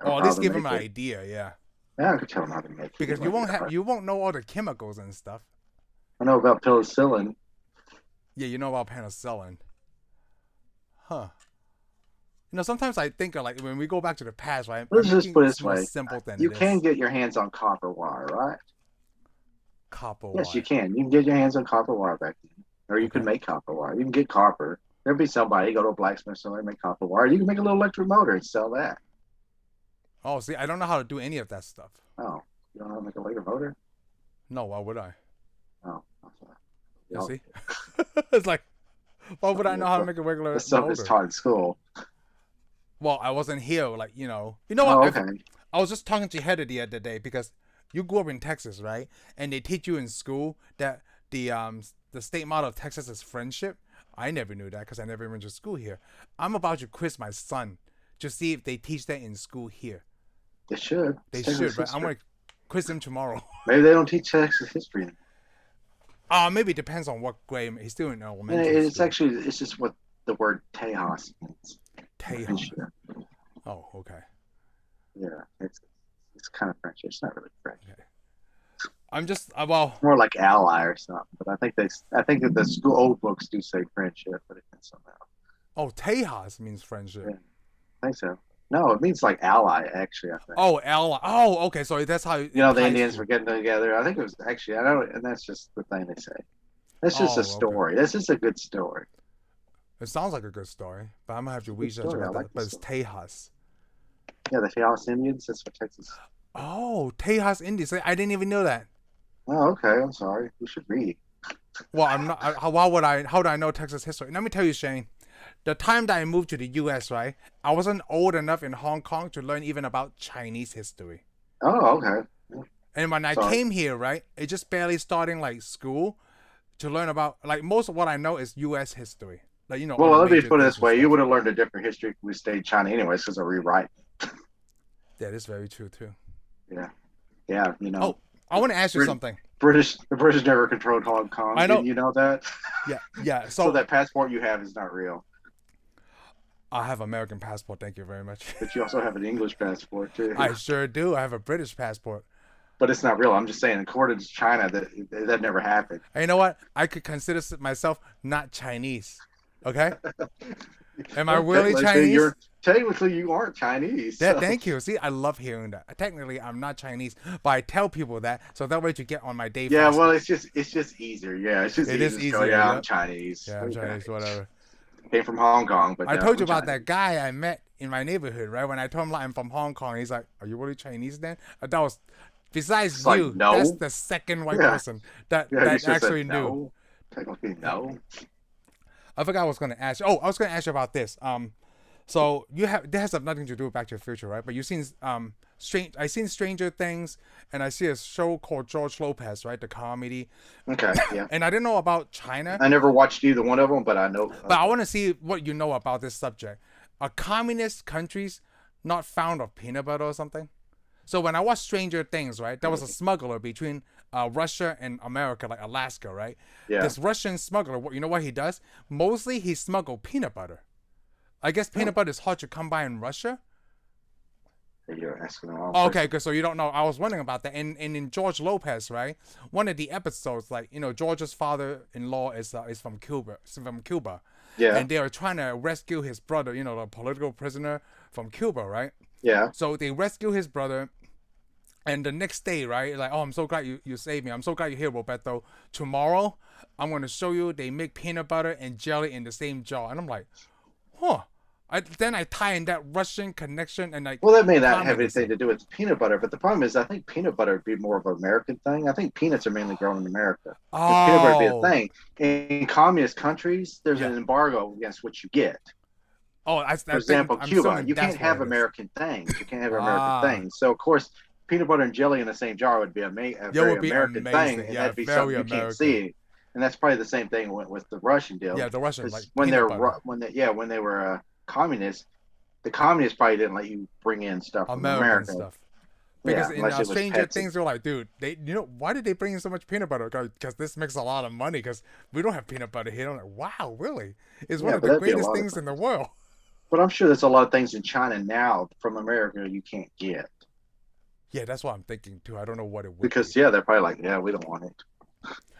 S2: Or
S1: Or at
S2: how
S1: least
S2: to
S1: give them
S2: make
S1: an
S2: it.
S1: idea. Yeah.
S2: Yeah, I can tell them how to make it.
S1: Because you won't know all the chemicals and stuff.
S2: I know about penicillin.
S1: Yeah, you know about penicillin. Huh. You know, sometimes I think of like when we go back to the past, right?
S2: Let's
S1: I'm
S2: just
S1: thinking
S2: put it
S1: it's
S2: this
S1: more
S2: way.
S1: simple than
S2: You
S1: it
S2: can
S1: is.
S2: get your hands on copper wire, right?
S1: Copper
S2: Yes,
S1: wire.
S2: you can. You can get your hands on copper wire back then. Or you can
S1: Okay.
S2: make copper wire. You can get copper. There'll be somebody, go to a blacksmith somewhere, make copper wire. You can make a little electric motor and sell that.
S1: Oh, see, I don't know how to do any of that stuff.
S2: Oh, you don't know how to make a electric motor?
S1: No, why would I?
S2: Oh, I'm sorry.
S1: You see? It's like, why would I know how to make a regular
S2: This stuff is
S1: motor?
S2: taught in school.
S1: Well, I wasn't here, like, you know. You
S2: Oh,
S1: know what?
S2: okay.
S1: I was just talking to Heather the other day because you grew up in Texas, right? And they teach you in school that the state motto of Texas is friendship. I never knew that because I never went to school here. I'm about to quiz my son to see if they teach that in school here.
S2: They should.
S1: They
S2: It's Texas
S1: should, right? I'm
S2: history.
S1: gonna quiz him tomorrow.
S2: Maybe they don't teach Texas history.
S1: Maybe it depends on what grade. He's still in
S2: And
S1: elementary
S2: it's
S1: school.
S2: actually, it's just what the word Tejas means.
S1: Tejas.
S2: Friendship.
S1: Oh, okay.
S2: Yeah, it's kind of friendship. It's not really friendship.
S1: Okay. I'm just well.
S2: More like ally or something. But I think that the school old books do say friendship, but it means something else.
S1: Oh, Tejas means friendship.
S2: Yeah. I think so. No, it means like ally. Actually, I think.
S1: Oh, ally. Oh, okay. So that's how
S2: You know, the Indians were getting together. I think it was actually. I know, and that's just the thing they say. That's just
S1: Oh,
S2: a story. That's just a good story.
S1: It sounds like a good story, but I'm gonna have to
S2: Good
S1: research
S2: story. I
S1: about
S2: like
S1: that. But
S2: the
S1: it's Tejas.
S2: Yeah, the Tejas Indians. That's what Texas.
S1: Oh, Tejas Indians. I didn't even know that.
S2: Oh, okay. I'm sorry. You should read.
S1: Well, I'm not. Why would I? How do I know Texas history? Let me tell you, Shane. The time that I moved to the U.S., right, I wasn't old enough in Hong Kong to learn even about Chinese history.
S2: Oh, okay.
S1: And when I
S2: Sorry.
S1: came here, right, it just barely starting like school to learn about like most of what I know is U.S. history. Like all
S2: Well,
S1: the
S2: let me
S1: major
S2: put it
S1: things
S2: this
S1: and
S2: way: you
S1: stuff.
S2: would have learned a different history if we stayed in China anyways, because of rewrite.
S1: That is very true too.
S2: Yeah, yeah. You know,
S1: Oh, I want to ask you
S2: Brit-
S1: something.
S2: the British never controlled Hong Kong.
S1: I know.
S2: Didn't you know that?
S1: Yeah.
S2: So
S1: So
S2: that passport you have is not real,
S1: I have American passport. Thank you very much.
S2: but you also have an English passport too.
S1: I sure do. I have a British passport.
S2: But it's not real. I'm just saying, according to China, that never happened.
S1: And you know what? I could consider myself not Chinese. Okay? Am I really Chinese?
S2: Technically, you aren't Chinese. So.
S1: Thank you. See, I love hearing that. Technically, I'm not Chinese, but I tell people that so that way to get on my day.
S2: Yeah,
S1: faster.
S2: well, it's just easier. Yeah, it's just
S1: It
S2: easier.
S1: is
S2: to go,
S1: easier,
S2: yeah, I'm
S1: yep.
S2: Chinese.
S1: Yeah, I'm Chinese, whatever.
S2: Came from Hong Kong, but
S1: I
S2: no,
S1: told you
S2: I'm
S1: about
S2: Chinese.
S1: that guy I met in my neighborhood, right? When I told him like, I'm from Hong Kong, he's like, "Are you really Chinese then?" That was, besides
S2: It's like,
S1: you,
S2: no.
S1: that's the second white
S2: Yeah.
S1: person that
S2: Yeah, you should've
S1: actually
S2: said
S1: knew.
S2: no. Technically, no.
S1: I forgot I was going to ask you. Oh, I was going to ask you about this. So that has nothing to do with Back to the Future, right? But you've seen I seen Stranger Things, and I see a show called George Lopez, right? The comedy.
S2: Okay, yeah.
S1: And I didn't know about China,
S2: I never watched either one of them, but I know.
S1: but I want to see what you know about this subject. Are communist countries not fond of peanut butter or something? So when I watched Stranger Things, right, there was a smuggler between Russia and America, like Alaska, right?
S2: Yeah.
S1: This Russian smuggler, you know what he does? Mostly he smuggled peanut butter. I guess
S2: No,
S1: peanut butter is hard to come by in Russia.
S2: you're asking the wrong
S1: Oh, okay,
S2: person.
S1: good. So you don't know. I was wondering about that. And in George Lopez, right? One of the episodes, like George's father-in-law is from Cuba.
S2: Yeah,
S1: And they are trying to rescue his brother. The political prisoner from Cuba, right?
S2: yeah.
S1: So they rescue his brother. And the next day, right? Like, oh, I'm so glad you saved me. I'm so glad you're here, Roberto. Tomorrow, I'm going to show you they make peanut butter and jelly in the same jar. And I'm like, huh. Then I tie in that Russian connection and like
S2: Well, that may not have anything
S1: communism.
S2: to do with peanut butter, but the problem is, I think peanut butter would be more of an American thing. I think peanuts are mainly grown in America. If peanut butter would be a
S1: Oh,
S2: thing, in communist countries, there's
S1: yeah.
S2: an embargo against what you get.
S1: Oh,
S2: For
S1: I think
S2: example,
S1: I'm
S2: Cuba,
S1: assuming
S2: you
S1: that's
S2: can't
S1: what
S2: have
S1: it is.
S2: American things. You can't have American
S1: Ah,
S2: things. So, of course, peanut butter and jelly in the same jar would be a
S1: that
S2: very
S1: would be
S2: American thing,
S1: amazing.
S2: and
S1: Yeah,
S2: that'd be
S1: very
S2: something you can't
S1: American.
S2: see. And that's probably the same thing with the Russian deal,
S1: Yeah, the Russian like
S2: because when
S1: peanut
S2: they're
S1: butter,
S2: when they were communists, the communists probably didn't let you bring in stuff from
S1: American
S2: America.
S1: stuff. Because
S2: Yeah,
S1: in
S2: unless it was
S1: Stranger
S2: Pepsi.
S1: Things, they're like, dude, why did they bring in so much peanut butter? Because this makes a lot of money. Because we don't have peanut butter here. I'm like, wow, really? It's one
S2: Yeah,
S1: of
S2: but
S1: the
S2: that'd be a
S1: greatest
S2: lot of
S1: things in the
S2: things.
S1: world.
S2: But I'm sure there's a lot of things in China now from America you can't get
S1: Yeah, that's what I'm thinking too. I don't know what it would be.
S2: because yeah, they're probably like, yeah, we don't want it.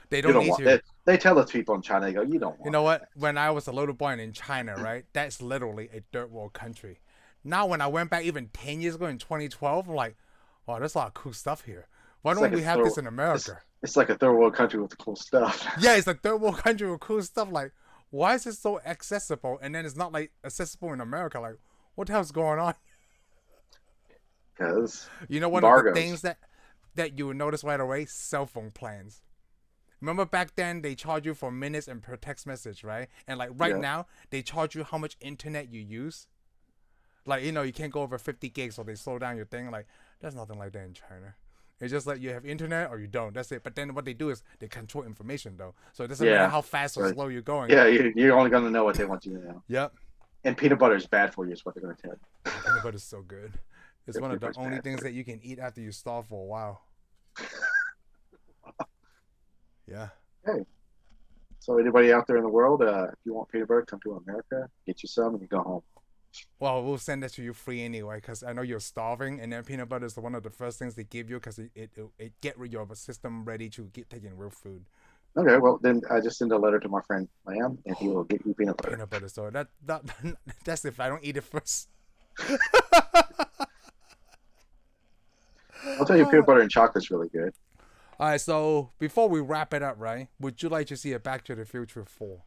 S1: They
S2: You
S1: don't
S2: don't
S1: need
S2: want
S1: to.
S2: it. They tell the people in China, they go, you don't
S1: You
S2: want
S1: know
S2: it.
S1: what? When I was a little boy in China, right? That's literally a third world country. Now, when I went back even 10 years ago in 2012, I'm like, wow, there's a lot of cool stuff here. Why
S2: It's
S1: don't
S2: like a
S1: we have
S2: third.
S1: this in
S2: It's
S1: America?
S2: it's like a third world country with cool stuff.
S1: Yeah, it's a third world country with cool stuff. Like, why is it so accessible? And then it's not like accessible in America. Like, what the hell's going on?
S2: Because
S1: One of the
S2: embargoes.
S1: things that you would notice right away, cell phone plans. Remember back then they charge you for minutes and per text message, right? And like right
S2: Yeah,
S1: now they charge you how much internet you use. Like you can't go over 50 gigs, so they slow down your thing. Like there's nothing like that in China. It's just like you have internet or you don't. That's it. But then what they do is they control information though, so it doesn't matter
S2: yeah,
S1: how fast or
S2: right.
S1: slow you're going.
S2: Yeah, you're only going to know what they want you to know.
S1: Yep.
S2: And peanut butter is bad for you, is what they're going to tell you.
S1: Oh, peanut butter is so good. It's
S2: Yeah,
S1: one of
S2: peanut
S1: the
S2: butter's
S1: only
S2: bad
S1: things
S2: for
S1: that you can eat after you starve for a while. Yeah.
S2: you. Hey, so anybody out there in the world, if you want peanut butter, come to America, get you some, and you go home.
S1: Well, we'll send that to you free anyway, because I know you're starving, and then peanut butter is one of the first things they give you, because it get your system ready to get taking real food.
S2: Okay, well then I just send a letter to my friend Lamb, and he will get you peanut butter.
S1: Peanut butter, so that that's if I don't eat it first.
S2: I'll tell you, peanut butter and chocolate's really good.
S1: All right, so before we wrap it up, right? Would you like to see a Back to the Future 4?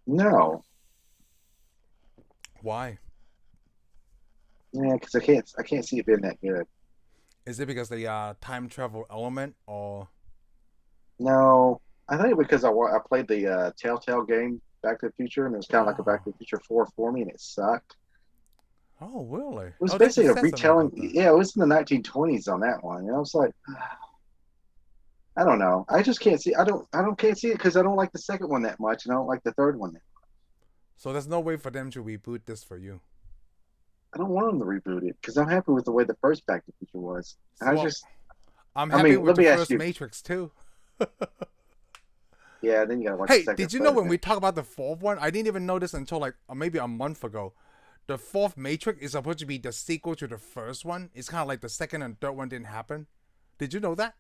S2: No,
S1: Why?
S2: yeah, because I can't see it being that good.
S1: Is it because the time travel element, or
S2: No, I think because I played the Telltale game Back to the Future, and it was kind of like a Back
S1: oh,
S2: to the Future 4 for me, and it sucked.
S1: oh really?
S2: It was
S1: Oh, you
S2: basically a
S1: said something
S2: retelling.
S1: about that.
S2: Yeah, it was in the 1920s on that one. I was like, I don't know. I just can't see. I don't can't see it because I don't like the second one that much, and I don't like the third one.
S1: So there's no way for them to reboot this for you.
S2: I don't want them to reboot it because I'm happy with the way the first Back to the Future was. I
S1: Well,
S2: just,
S1: I'm
S2: I
S1: happy
S2: mean,
S1: with
S2: let
S1: the
S2: me ask
S1: first
S2: you.
S1: Matrix too.
S2: Yeah, then you gotta watch the
S1: Hey,
S2: second,
S1: did you know
S2: third,
S1: when
S2: and
S1: we talk about the fourth one? I didn't even know this until like maybe a month ago. The fourth Matrix is supposed to be the sequel to the first one. It's kind of like the second and third one didn't happen. Did you know that?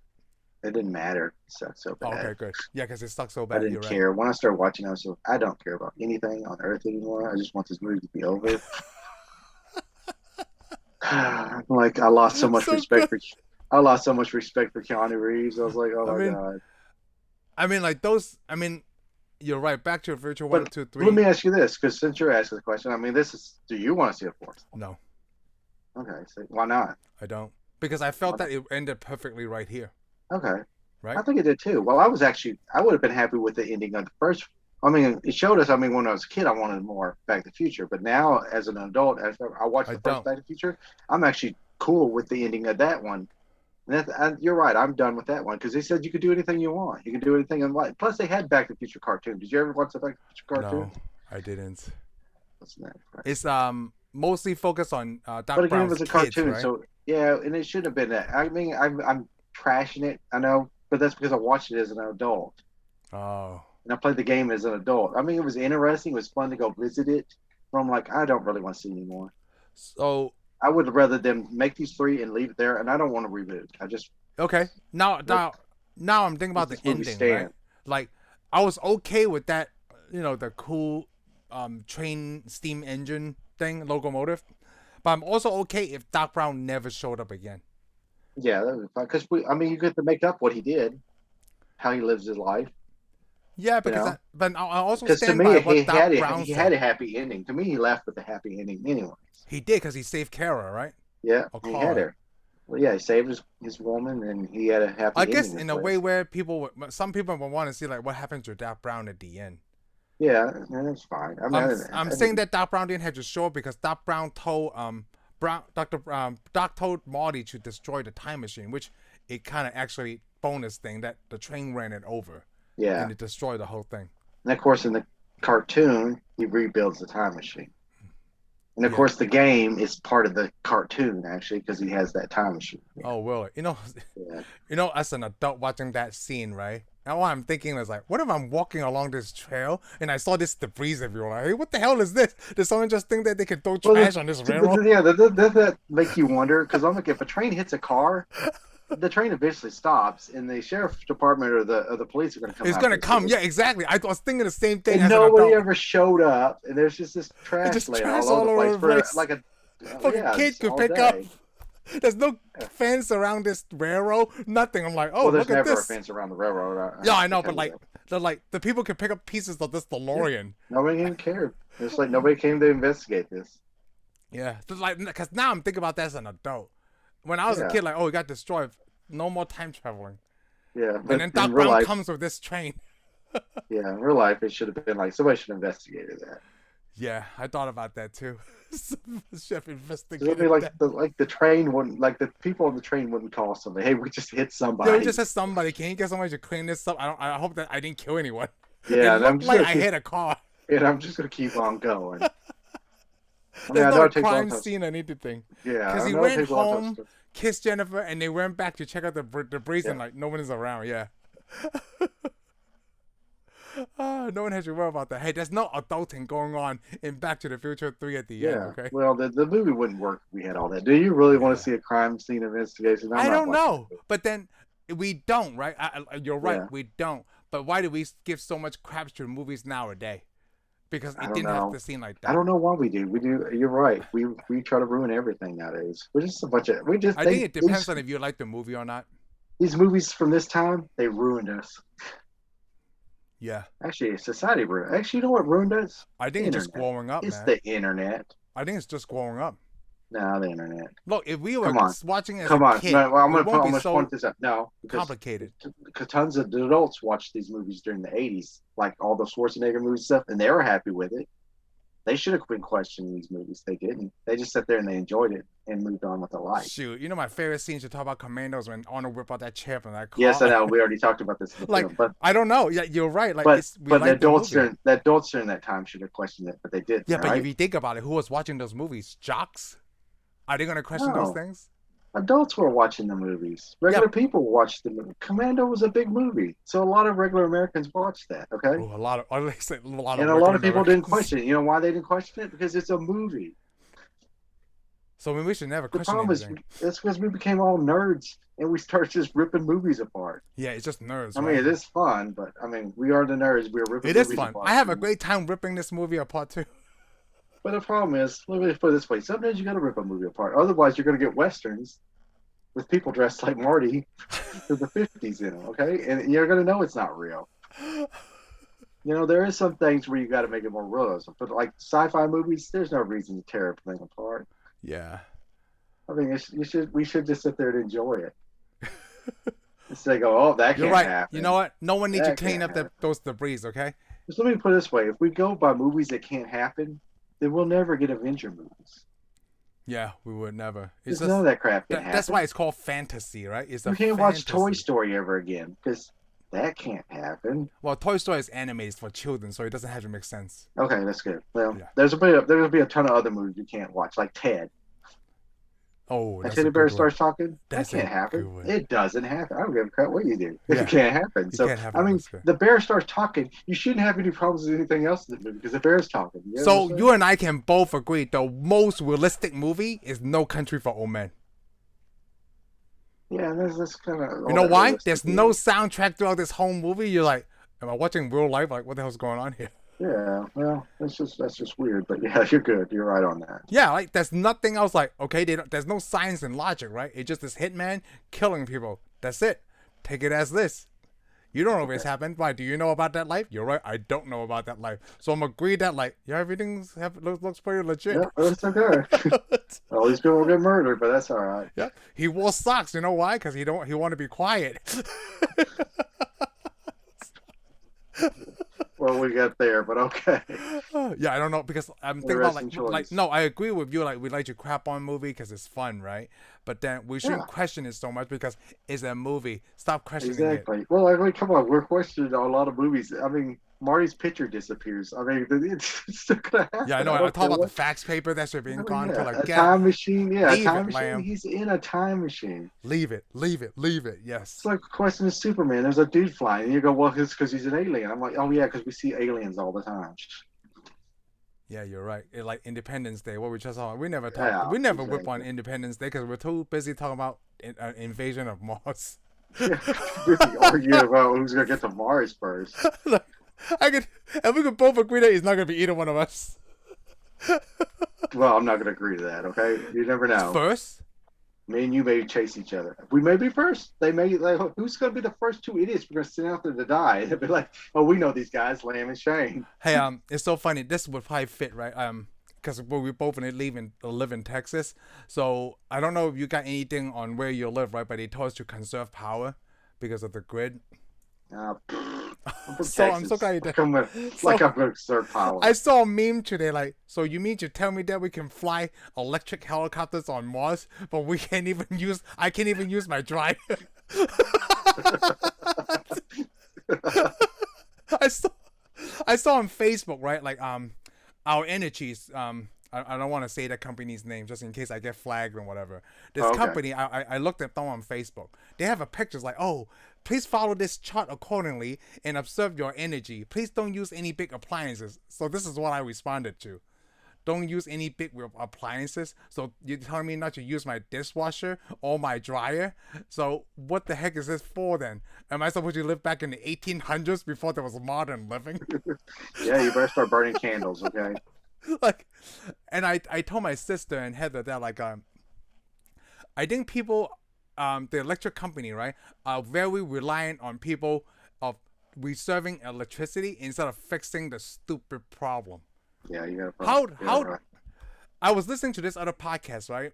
S2: it didn't matter. It sucked so
S1: Oh,
S2: bad.
S1: okay, good. Yeah, because it sucks so
S2: I
S1: bad.
S2: didn't
S1: You're right.
S2: care. When I started watching, I was like, I don't care about anything on Earth anymore. I just want this movie to be over. Like I lost so much
S1: So
S2: respect
S1: good.
S2: for I lost so much respect for Keanu Reeves. I was like, oh
S1: I
S2: my
S1: mean,
S2: god.
S1: like those. I mean, you're right. Back to the Future one,
S2: But
S1: two,
S2: let
S1: three.
S2: me ask you this, because since you're asking the question, I mean, this is. Do you want to see a fourth?
S1: No,
S2: Okay, so why not?
S1: I don't, because I
S2: Why
S1: felt that
S2: not?
S1: it ended perfectly right here.
S2: Okay,
S1: Right?
S2: I think it did too. Well, I would have been happy with the ending of the first. I mean, it showed us. I mean, when I was a kid, I wanted more Back to the Future, but now as an adult, as I watched
S1: I
S2: the first
S1: don't.
S2: Back to the Future, I'm actually cool with the ending of that one. You're right. I'm done with that one because they said you could do anything you want. You can do anything in life. Plus, they had Back to the Future cartoon. Did you ever watch the Back to the Future
S1: No,
S2: cartoons?
S1: I didn't.
S2: What's that? Right.
S1: It's mostly focused on
S2: But
S1: Doc
S2: again, it
S1: Brown's
S2: was a
S1: kids,
S2: cartoon,
S1: right?
S2: so yeah, and it shouldn't have been that. I mean, I'm trashing it. I know, but that's because I watched it as an adult
S1: Oh,
S2: and I played the game as an adult. I mean, it was interesting. It was fun to go visit it, where I'm like, I don't really want to see anymore.
S1: So
S2: I would rather them make these three and leave it there, and I don't want to reboot. I just
S1: okay,
S2: let
S1: now I'm thinking about the
S2: this movie
S1: ending, right?
S2: stand.
S1: Like I was okay with that, the cool train steam engine thing, locomotive. But I'm also okay if Doc Brown never showed up again.
S2: Yeah, that would be fine. Because I mean, you get to make up what he did, how he lives his life.
S1: Yeah,
S2: You
S1: because
S2: know,
S1: but I also
S2: because to
S1: stand
S2: me,
S1: by what Doc Brown
S2: he had
S1: said.
S2: a happy ending. To me, he left with a happy ending, anyways.
S1: He did because he saved Kara, right?
S2: Yeah,
S1: Or
S2: he had
S1: Clara.
S2: her. Well, yeah, he saved his woman, and he had a
S1: I
S2: happy
S1: guess
S2: ending
S1: in
S2: this
S1: a
S2: way.
S1: way where some people would want to see like what happens to Doc Brown at the end.
S2: Yeah, that's fine. I mean,
S1: I'm saying that Doc Brown didn't have to show up because Doc Brown told Doc told Marty to destroy the time machine, which it kind of actually bonus thing that the train ran it over
S2: yeah,
S1: and it destroyed the whole thing.
S2: and of course, in the cartoon, he rebuilds the time machine. And of
S1: Yeah.
S2: course, the game is part of the cartoon actually because he has that time machine. Yeah,
S1: Oh, well,
S2: yeah.
S1: as an adult watching that scene, right? And what I'm thinking is like, what if I'm walking along this trail and I saw this debris everywhere? Like, hey, what the hell is this? Did someone just think that they could throw
S2: Well,
S1: trash on this railroad?
S2: yeah, does that make you wonder? Because I'm like, if a train hits a car, the train eventually stops, and the sheriff's department or the police are going to come
S1: It's
S2: out
S1: gonna
S2: and see
S1: come.
S2: it.
S1: Yeah, exactly. I was thinking the same thing
S2: And
S1: as an
S2: nobody
S1: adult.
S2: ever showed up, and there's just this
S1: It's
S2: trash
S1: just
S2: laying
S1: trash
S2: all over
S1: all
S2: the place
S1: over the
S2: for
S1: place.
S2: like a
S1: Fucking
S2: yeah,
S1: kid
S2: just
S1: could
S2: all
S1: pick up.
S2: day.
S1: There's no
S2: Yeah.
S1: fence around this railroad. Nothing. I'm like, oh,
S2: Well, there's
S1: look at
S2: never a
S1: this.
S2: fence around the railroad.
S1: Yeah, I
S2: I
S1: know,
S2: tell
S1: but
S2: you
S1: like,
S2: that.
S1: the people can pick up pieces of this
S2: Yeah,
S1: DeLorean.
S2: nobody even cared. It's like nobody came to investigate this.
S1: Yeah, so like, because now I'm thinking about that as an adult. When I was a
S2: Yeah,
S1: kid, like, oh, it got destroyed. No more time traveling.
S2: yeah,
S1: And
S2: but
S1: then
S2: in
S1: Doc
S2: real
S1: Brown
S2: life,
S1: comes with this train.
S2: yeah, in real life, it should have been like somebody should have investigated that.
S1: Yeah, I thought about that too. Chef
S2: 'Cause I mean,
S1: investigated that.
S2: like the train wouldn't like the people on the train wouldn't call somebody. Hey, we just hit
S1: Yo,
S2: somebody.
S1: just said somebody. Can you get somebody to clean this up? I hope that I didn't kill anyone. It
S2: Yeah, and
S1: looked like I hit a car.
S2: I'm just gonna keep on going. I mean,
S1: There's
S2: I
S1: not
S2: know
S1: a
S2: it takes a long
S1: crime
S2: time.
S1: scene or anything.
S2: Yeah,
S1: Because
S2: I
S1: he
S2: know it
S1: went
S2: takes a long time.
S1: home, kissed Jennifer, and they went back to check out the debris
S2: Yeah,
S1: and like no one is around. Yeah. No one has to worry about that. Hey, there's no adulting going on in Back to the Future 3 at the end,
S2: yeah.
S1: okay?
S2: Well, the movie wouldn't work if we had all that. Do you really want to
S1: Yeah.
S2: see a crime scene investigation? I'm
S1: I
S2: not
S1: don't
S2: watching
S1: know.
S2: it.
S1: But then we don't, right? You're right.
S2: Yeah,
S1: We don't. But why do we give so much crap to movies nowadays? Because
S2: I
S1: it
S2: don't
S1: didn't have
S2: know.
S1: to seem like
S2: I
S1: that.
S2: don't know why we do. We do. You're right. We try to ruin everything nowadays. We're just a bunch of. We just
S1: I think
S2: they
S1: it depends on if you like the movie or not.
S2: these movies from this time they ruined us.
S1: Yeah.
S2: Actually, society ruined. Actually, you know what ruined us?
S1: I think it's just
S2: Internet.
S1: growing up,
S2: It's
S1: man.
S2: the internet.
S1: I think it's just growing up.
S2: No, the internet.
S1: Look, if we were
S2: Come on.
S1: watching it as
S2: Come
S1: a
S2: on.
S1: kid,
S2: No, well,
S1: it won't
S2: I'm
S1: be
S2: gonna point
S1: so
S2: this out. No,
S1: complicated.
S2: because tons of adults watched these movies during the '80s, like all the Schwarzenegger movie stuff, and they were happy with it. They should have been questioning these movies. They didn't. They just sat there and they enjoyed it and moved on with their life.
S1: Shoot, my favorite scene to talk about Commandos when Arnold whip out that chair from that
S2: Yes, I
S1: car.
S2: know. We already talked about this in the
S1: Like,
S2: film, but
S1: I don't know. Yeah, you're right. Like,
S2: but
S1: we
S2: but
S1: like the movie.
S2: the adults during that time should have questioned it, but they didn't.
S1: Yeah, but if
S2: Right?
S1: you think about it, who was watching those movies? Jocks? Are they gonna question those
S2: No,
S1: things?
S2: adults were watching the movies.
S1: Yeah.
S2: Regular people watched the movie. Commando was a big movie, so a lot of regular Americans watched that. Okay,
S1: Oh, a lot of, or they say a lot of
S2: and a
S1: regular
S2: lot of people didn't
S1: Americans.
S2: question it. You know why they didn't question it? Because it's a movie.
S1: So we should never
S2: The
S1: question
S2: problem is,
S1: anything.
S2: it's because we became all nerds and we started just ripping movies apart.
S1: Yeah, it's just nerds,
S2: I
S1: right?
S2: mean, it is fun, but I mean, we are the nerds. We're ripping
S1: It is
S2: movies
S1: fun.
S2: apart.
S1: I have a great time ripping this movie apart too.
S2: But the problem is, let me put it this way: sometimes you got to rip a movie apart. Otherwise, you're going to get westerns with people dressed like Marty from the '50s in them. Okay, and you're going to know it's not real. You know, there is some things where you got to make it more realism. But like sci-fi movies, there's no reason to tear everything apart.
S1: Yeah.
S2: I mean, we should just sit there and enjoy it. Instead of go, oh, that
S1: You're
S2: can't
S1: right.
S2: happen.
S1: You know what? No one needs to
S2: That
S1: clean
S2: can't
S1: up
S2: happen.
S1: those debris, okay?
S2: Just let me put it this way: if we go by movies that can't happen, then we'll never get Avenger movies.
S1: Yeah, we would never. It's
S2: Because
S1: just
S2: none of that crap can happen.
S1: that's why it's called fantasy, right? It's a
S2: You can't watch
S1: fantasy.
S2: Toy Story ever again because that can't happen.
S1: Well, Toy Story is animated for children, so it doesn't have to make sense.
S2: Okay, that's good. Well,
S1: Yeah.
S2: there's a ton of other movies you can't watch, like Ted.
S1: Oh,
S2: And
S1: that's a
S2: teddy bear
S1: good one.
S2: starts talking.
S1: That's
S2: that can't
S1: a
S2: happen.
S1: good one.
S2: It doesn't happen. I don't give a crap what you do.
S1: Yeah.
S2: It can't happen.
S1: You
S2: So
S1: can't have
S2: I
S1: it.
S2: mean,
S1: That's good.
S2: the bear starts talking. You shouldn't have any problems with anything else in the movie because the bear's talking. You
S1: So
S2: understand?
S1: you and I can both agree the most realistic movie is No Country for Old Men.
S2: Yeah, that's kind of.
S1: You know why? There's no soundtrack throughout this whole movie. You're like, am I watching real life? Like, what the hell's going on here?
S2: Yeah, well, that's just weird, but yeah, you're good. You're right on that.
S1: Yeah, like there's nothing else. Like, okay, there's no science and logic, right? It's just this hitman killing people. That's it. Take it as this. You don't know if it's happened. Why? Do you know about that life? You're right. I don't know about that life. So I'm agreed that like, yeah, looks pretty legit.
S2: Yeah, that's okay. All these people get murdered, but that's all right.
S1: Yeah, he wore socks. You know why? Because he want to be quiet.
S2: Well, we got there, but okay.
S1: Yeah, I don't know because I'm thinking about like no, I agree with you. Like we like to crap on movie because it's fun, right? But then we shouldn't question it so much because it's a movie. Stop questioning it.
S2: Exactly. Well, I mean, come on, we're questioning a lot of movies. I mean, Marty's picture disappears. I mean, it's still gonna happen.
S1: Yeah, I know. I talk about the fax paper that should be gone to like
S2: a time machine. Yeah, a time machine.
S1: Lamb.
S2: He's in a time machine.
S1: Leave it. Yes.
S2: It's like a question of Superman. There's a dude flying, and you go, "Well, it's because he's an alien." I'm like, "Oh yeah, because we see aliens all the time."
S1: Yeah, you're right. Like Independence Day, what we just saw. We never whip on Independence Day because we're too busy talking about invasion of Mars.
S2: Yeah, busy arguing about who's gonna get to Mars first.
S1: Look, and we could both agree that he's not gonna be either one of us.
S2: Well, I'm not gonna agree to that. Okay, you never know.
S1: First,
S2: me and you may chase each other. We may be first. They may like, who's gonna be the first two idiots we're gonna send out there to die? They'll be like, oh, we know these guys, Lamb and Shane.
S1: Hey, it's so funny. This would probably fit, right? Because we both live in Texas, so I don't know if you got anything on where you live, right? But they told us to conserve power because of the grid. I'm so glad you did.
S2: I'm going to conserve power.
S1: I saw a meme today, like, so you mean to tell me that we can fly electric helicopters on Mars, but I can't even use my dryer. I saw on Facebook, right? Like, our energies, I don't want to say that company's name just in case I get flagged or whatever. This company, I looked at them on Facebook. They have a pictures like, oh, please follow this chart accordingly and observe your energy. Please don't use any big appliances. So this is what I responded to. Don't use any big appliances. So you're telling me not to use my dishwasher or my dryer? So what the heck is this for then? Am I supposed to live back in the 1800s before there was modern living?
S2: Yeah, you better start burning candles, okay?
S1: Like, and I told my sister and Heather that like I think people the electric company, right, are very reliant on people of reserving electricity instead of fixing the stupid problem.
S2: Yeah, you got a problem.
S1: How I was listening to this other podcast, right?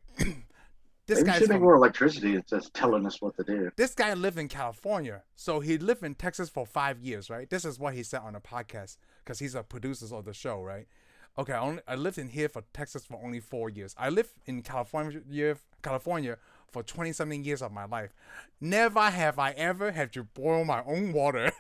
S2: This guy should make more electricity instead of telling us what to do.
S1: This guy lived in California, so he lived in Texas for 5 years, right? This is what he said on a podcast because he's a producer of the show, right? Okay, I lived in here for Texas for only 4 years. I lived in California for 20-something years of my life. Never have I ever had to boil my own water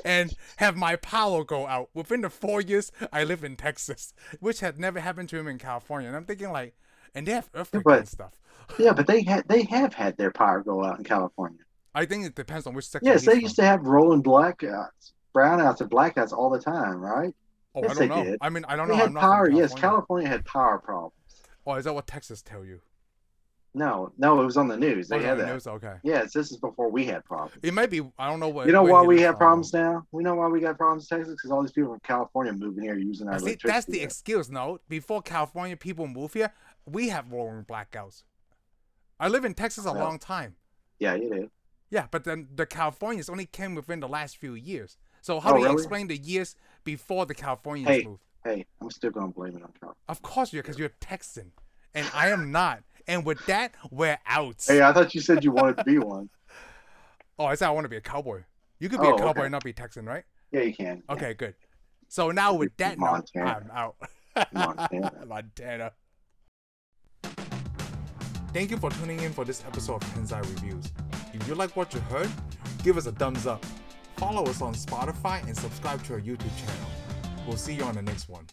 S1: and have my power go out within the 4 years I live in Texas, which had never happened to him in California. And I'm thinking like, and they have earthquakes and stuff.
S2: Yeah, but they have had their power go out in California.
S1: I think it depends on which section.
S2: Yes, they used to have rolling blackouts, brownouts, and blackouts all the time, right?
S1: Oh,
S2: yes,
S1: I don't know.
S2: Did.
S1: I mean, I don't
S2: they
S1: know.
S2: Had
S1: I'm not
S2: power.
S1: from
S2: Yes, California had power problems.
S1: Oh, is that what Texas tell you?
S2: No, it was on the news. They had that.
S1: News? Okay.
S2: Yes, this is before we had problems.
S1: It might be. I don't know what.
S2: You know why we have problems now? We know why we got problems in Texas because all these people from California moving here using our electricity.
S1: That's the excuse. No, before California people move here, we have rolling blackouts. I live in Texas a long time.
S2: Yeah, you do.
S1: Yeah, but then the Californians only came within the last few years. So how do you explain the years before the Californians moved?
S2: Hey, I'm still gonna blame it on California.
S1: Of course you're, because you're Texan, and I am not. And with that, we're out.
S2: Hey, I thought you said you wanted to be one.
S1: Oh, I said I want to be a cowboy. You could be a cowboy and not be Texan, right?
S2: Yeah, you can.
S1: Okay, good. So now with that note, I'm out.
S2: Montana.
S1: Thank you for tuning in for this episode of Tensai Reviews. If you like what you heard, give us a thumbs up. Follow us on Spotify and subscribe to our YouTube channel. We'll see you on the next one.